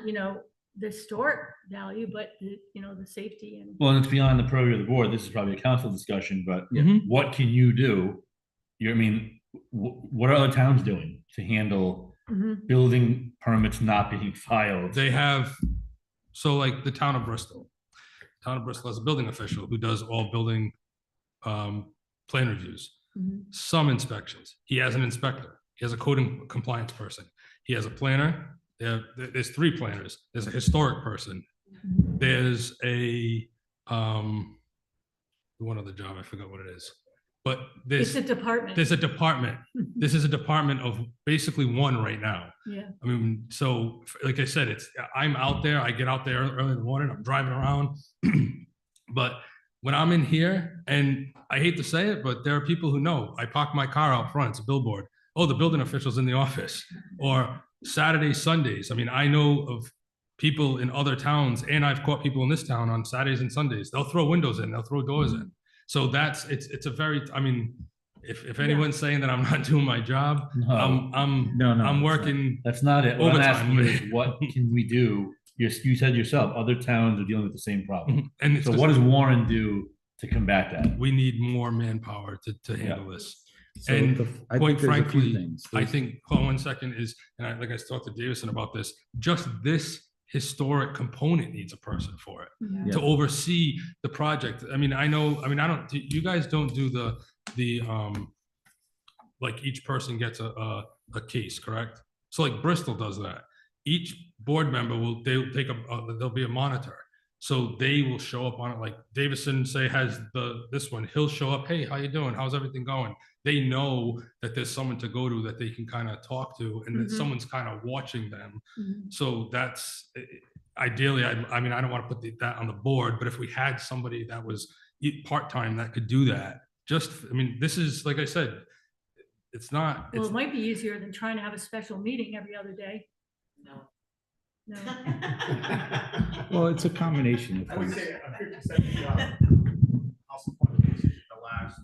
the historic value, but the, you know, the safety and. Well, and it's beyond the purview of the board. This is probably a council discussion, but what can you do? I mean, what are other towns doing to handle building permits not being filed? They have, so like the town of Bristol. Town of Bristol has a building official who does all building plan reviews, some inspections. He has an inspector. He has a code and compliance person. He has a planner. There's 3 planners. There's a historic person. There's a one other job, I forgot what it is. But It's a department. there's a department. This is a department of basically 1 right now. Yeah. I mean, so like I said, I'm out there, I get out there early in the morning, I'm driving around. But when I'm in here, and I hate to say it, but there are people who know, I park my car out front, it's a billboard. Oh, the building official's in the office. Or Saturdays, Sundays. I mean, I know of people in other towns, and I've caught people in this town on Saturdays and Sundays. They'll throw windows in, they'll throw doors in. So it's a very, I mean, if anyone's saying that I'm not doing my job, I'm working. That's not it. What I'm asking overtime. you is, what can we do? You said yourself, other towns are dealing with the same problem. And it's so just- what does Warren do to combat that? We need more manpower to handle this. So And I quite think there's a few frankly, things. I There's- think, hold on 1 second, like I talked to Davison about this, just this historic component needs a person for it to oversee the project. I mean, I don't, you guys don't do the like each person gets a case, correct? So like Bristol does that. Each board member they'll take there'll be a monitor. So they will show up on it, like Davison has this one, he'll show up, hey, how you doing? How's everything going? They know that there's someone to go to that they can kind of talk to, and that someone's kind of watching them. So that's ideally, I mean, I don't want to put that on the board, but if we had somebody that was part-time that could do that, I mean, this is, like I said, it's not. Well, it might be easier than trying to have a special meeting every other day. No. Well, it's a combination I of would things. say a 50% job. Also, the last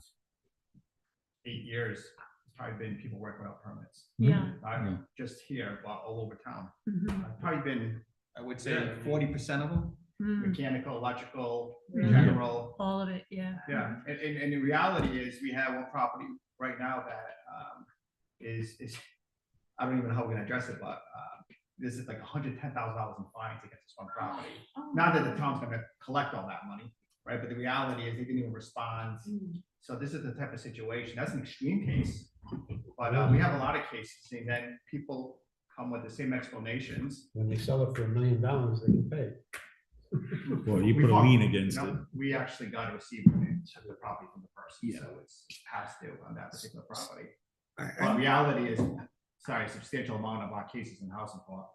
8 years, it's probably been people working without permits. Yeah. Not just here, but all over town. Mhm. Probably been, I would say, 40% of them, mechanical, electrical, Yeah. general. All of it, yeah. Yeah, and the reality is, we have 1 property right now that is I don't even know how we're gonna address it, but this is like $110,000 in fines against this 1 property. Not that the town's gonna collect all that money, right? But the reality is, they didn't even respond. So this is the type of situation. That's an extreme case, but we have a lot of cases, and then people come with the same explanations. When they sell it for $1 million, they can pay. Well, you We put a fought- lien against no, it. We actually got to receive the property from the person, so it's past due on that particular property. But reality is, a substantial amount of our cases in housing court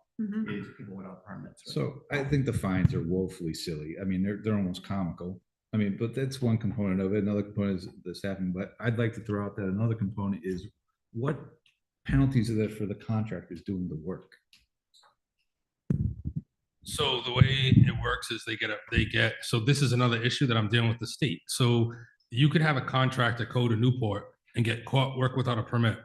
is people without permits. So I think the fines are woefully silly. I mean, they're almost comical. I mean, but that's one component of it. Another component is the staffing, but I'd like to throw out that another component is what penalties are there for the contractors doing the work? So the way it works is so this is another issue that I'm dealing with the state. So you could have a contractor go to Newport and get caught work without a permit,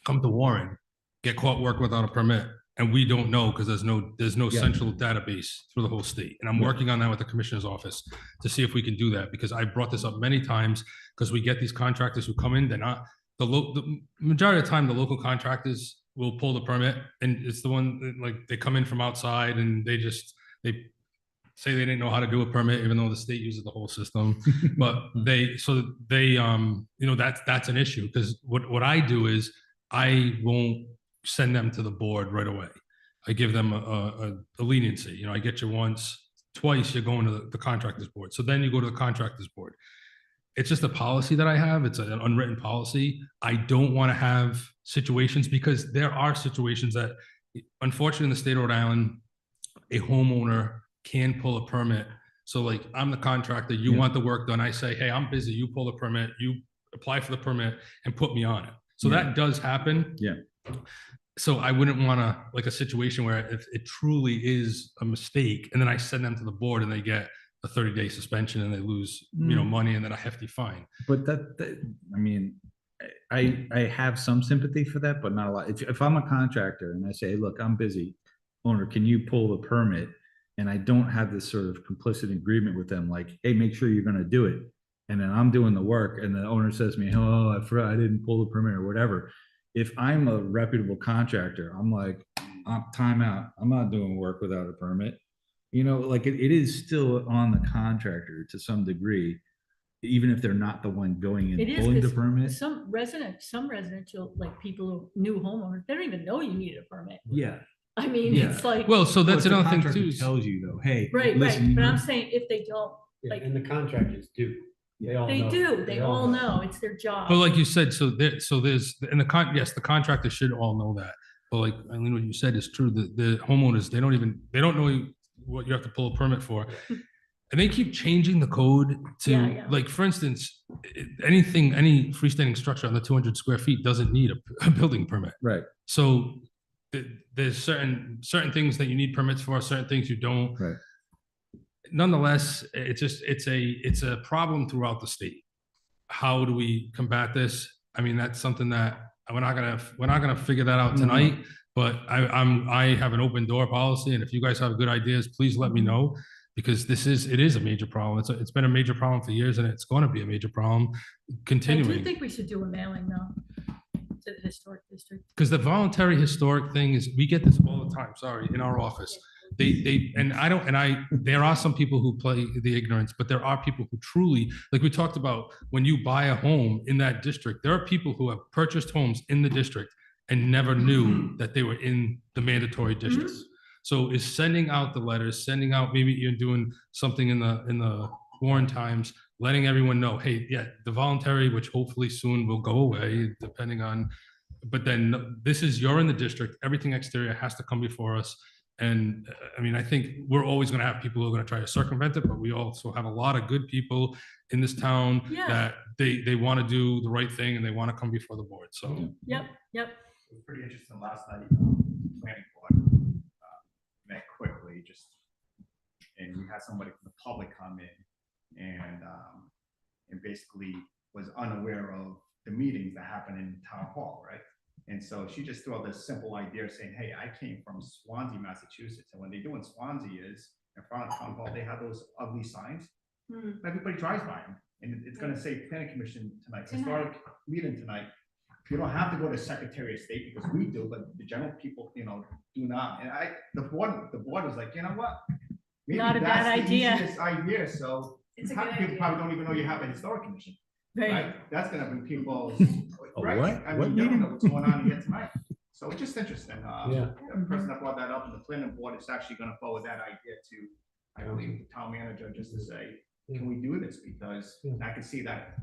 come to Warren, get caught work without a permit, and we don't know because there's no central database through the whole state. And I'm working on that with the commissioner's office to see if we can do that, because I brought this up many times, because we get these contractors who come in, they're not, the majority of the time, the local contractors will pull the permit, and it's the one, like, they come in from outside and they say they didn't know how to do a permit, even though the state uses the whole system. But that's an issue, because what I do is I won't send them to the board right away. I give them a leniency. I get you once, twice, you're going to the contractors board. So then you go to the contractors board. It's just a policy that I have. It's an unwritten policy. I don't want to have situations, because there are situations that, unfortunately, in the state of Rhode Island, a homeowner can pull a permit. So like, I'm the contractor, you want the work done. I say, hey, I'm busy. You pull the permit, you apply for the permit and put me on it. So that does happen. Yeah. So I wouldn't want to, like, a situation where it truly is a mistake, and then I send them to the board and they get a 30-day suspension and they lose, money, and then a hefty fine. But I mean, I have some sympathy for that, but not a lot. If I'm a contractor and I say, look, I'm busy, owner, can you pull the permit? And I don't have this sort of complicit agreement with them, like, hey, make sure you're gonna do it. And then I'm doing the work and the owner says to me, oh, I forgot, I didn't pull the permit or whatever. If I'm a reputable contractor, I'm like, time out, I'm not doing work without a permit. You know, like it is still on the contractor to some degree, even if they're not the one going It and is, pulling the 'cause permit. some residential, like people, who new homeowners, they don't even know you need a permit. Yeah. I mean, Yeah. it's like. Well, so that's But the another thing contractor too. tells you though, hey, Right, listen, right, but I'm saying if they don't, Yeah, like, and the contractors do. They all they know. do, they all know, it's their job. But like you said, so there's, and yes, the contractor should all know that. But like, I mean, what you said is true. The homeowners, they don't know what you have to pull a permit for. And they keep changing the code to, Yeah. like, for instance, any freestanding structure under 200 square feet doesn't need a building permit. right. So there's certain things that you need permits for, certain things you don't. Right. Nonetheless, it's a problem throughout the state. How do we combat this? I mean, that's something that we're not gonna figure that out tonight. But I have an open door policy, and if you guys have good ideas, please let me know, because it is a major problem. It's been a major problem for years, and it's going to be a major problem I continuing. do think we should do a mailing though, to the historic district. Because the voluntary historic thing is, we get this all the time, sorry, in our office. There are some people who play the ignorance, but there are people who truly, like we talked about, when you buy a home in that district, there are people who have purchased homes in the district and never knew that they were in the mandatory districts. So is sending out the letters, sending out, maybe you're doing something in the Warren Times, letting everyone know, hey, yeah, the voluntary, which hopefully soon will go away, depending on, but then you're in the district, everything exterior has to come before us. And I mean, I think we're always going to have people who are going to try to circumvent it, but we also have a lot of good people in this town that they want to do the right thing and they want to come before the board. So Yep. It was pretty interesting last night, planning board met quickly, and we had somebody from the public come in and basically was unaware of the meetings that happen in town hall, right? And so she just threw out this simple idea saying, hey, I came from Swansea, Massachusetts. And what they do in Swansea is, in front of town hall, they have those ugly signs. Everybody drives by them. And it's going to say planning commission tonight, historic meeting tonight. You don't have to go to Secretary of State, because we do, but the general people, do not. And the board was like, you know what? Maybe Not a bad that's the idea. easiest idea. So half the people probably don't even know you have a historic commission. Right? That's gonna bring people. Right? what? I What mean, you don't meeting? know what's going on here tonight. So it's just interesting. Yeah. The person that brought that up in the planning board is actually gonna forward that idea to, I believe, the town manager, just to say, can we do this? Because I can see that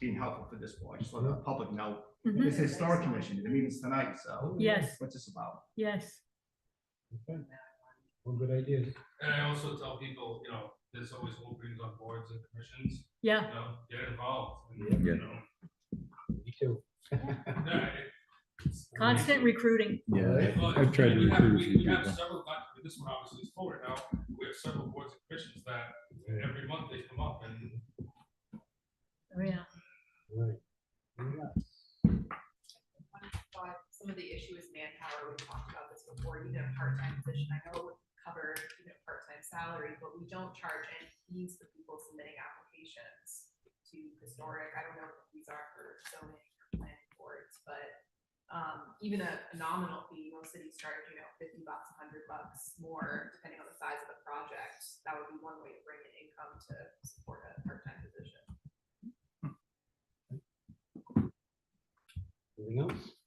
being helpful for this board, just let the public know. This is historic commission, the meeting's tonight, so. Yes. What's this about? Yes. Okay. Well, good ideas. And I also tell people, there's always openings on boards and commissions. Yeah. Get involved. Yeah. Me too. Constant recruiting. Yeah, I've tried to recruit a few We have people. several, this one obviously is forward now, we have several boards and commissions that every month they come up and. Oh, yeah. Right. Some of the issue is manpower. We talked about this before. Even a part-time position, I know it would cover part-time salary, but we don't charge any fees for people submitting applications to historic. I don't know what these are for zoning or planning boards, but even a nominal fee, most cities charge, $50, $100 more, depending on the size of the project. That would be one way to bring in income to support a part-time position. Anything else?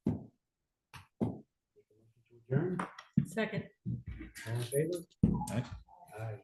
Adjourn? Second. All in favor? Aye. Aye.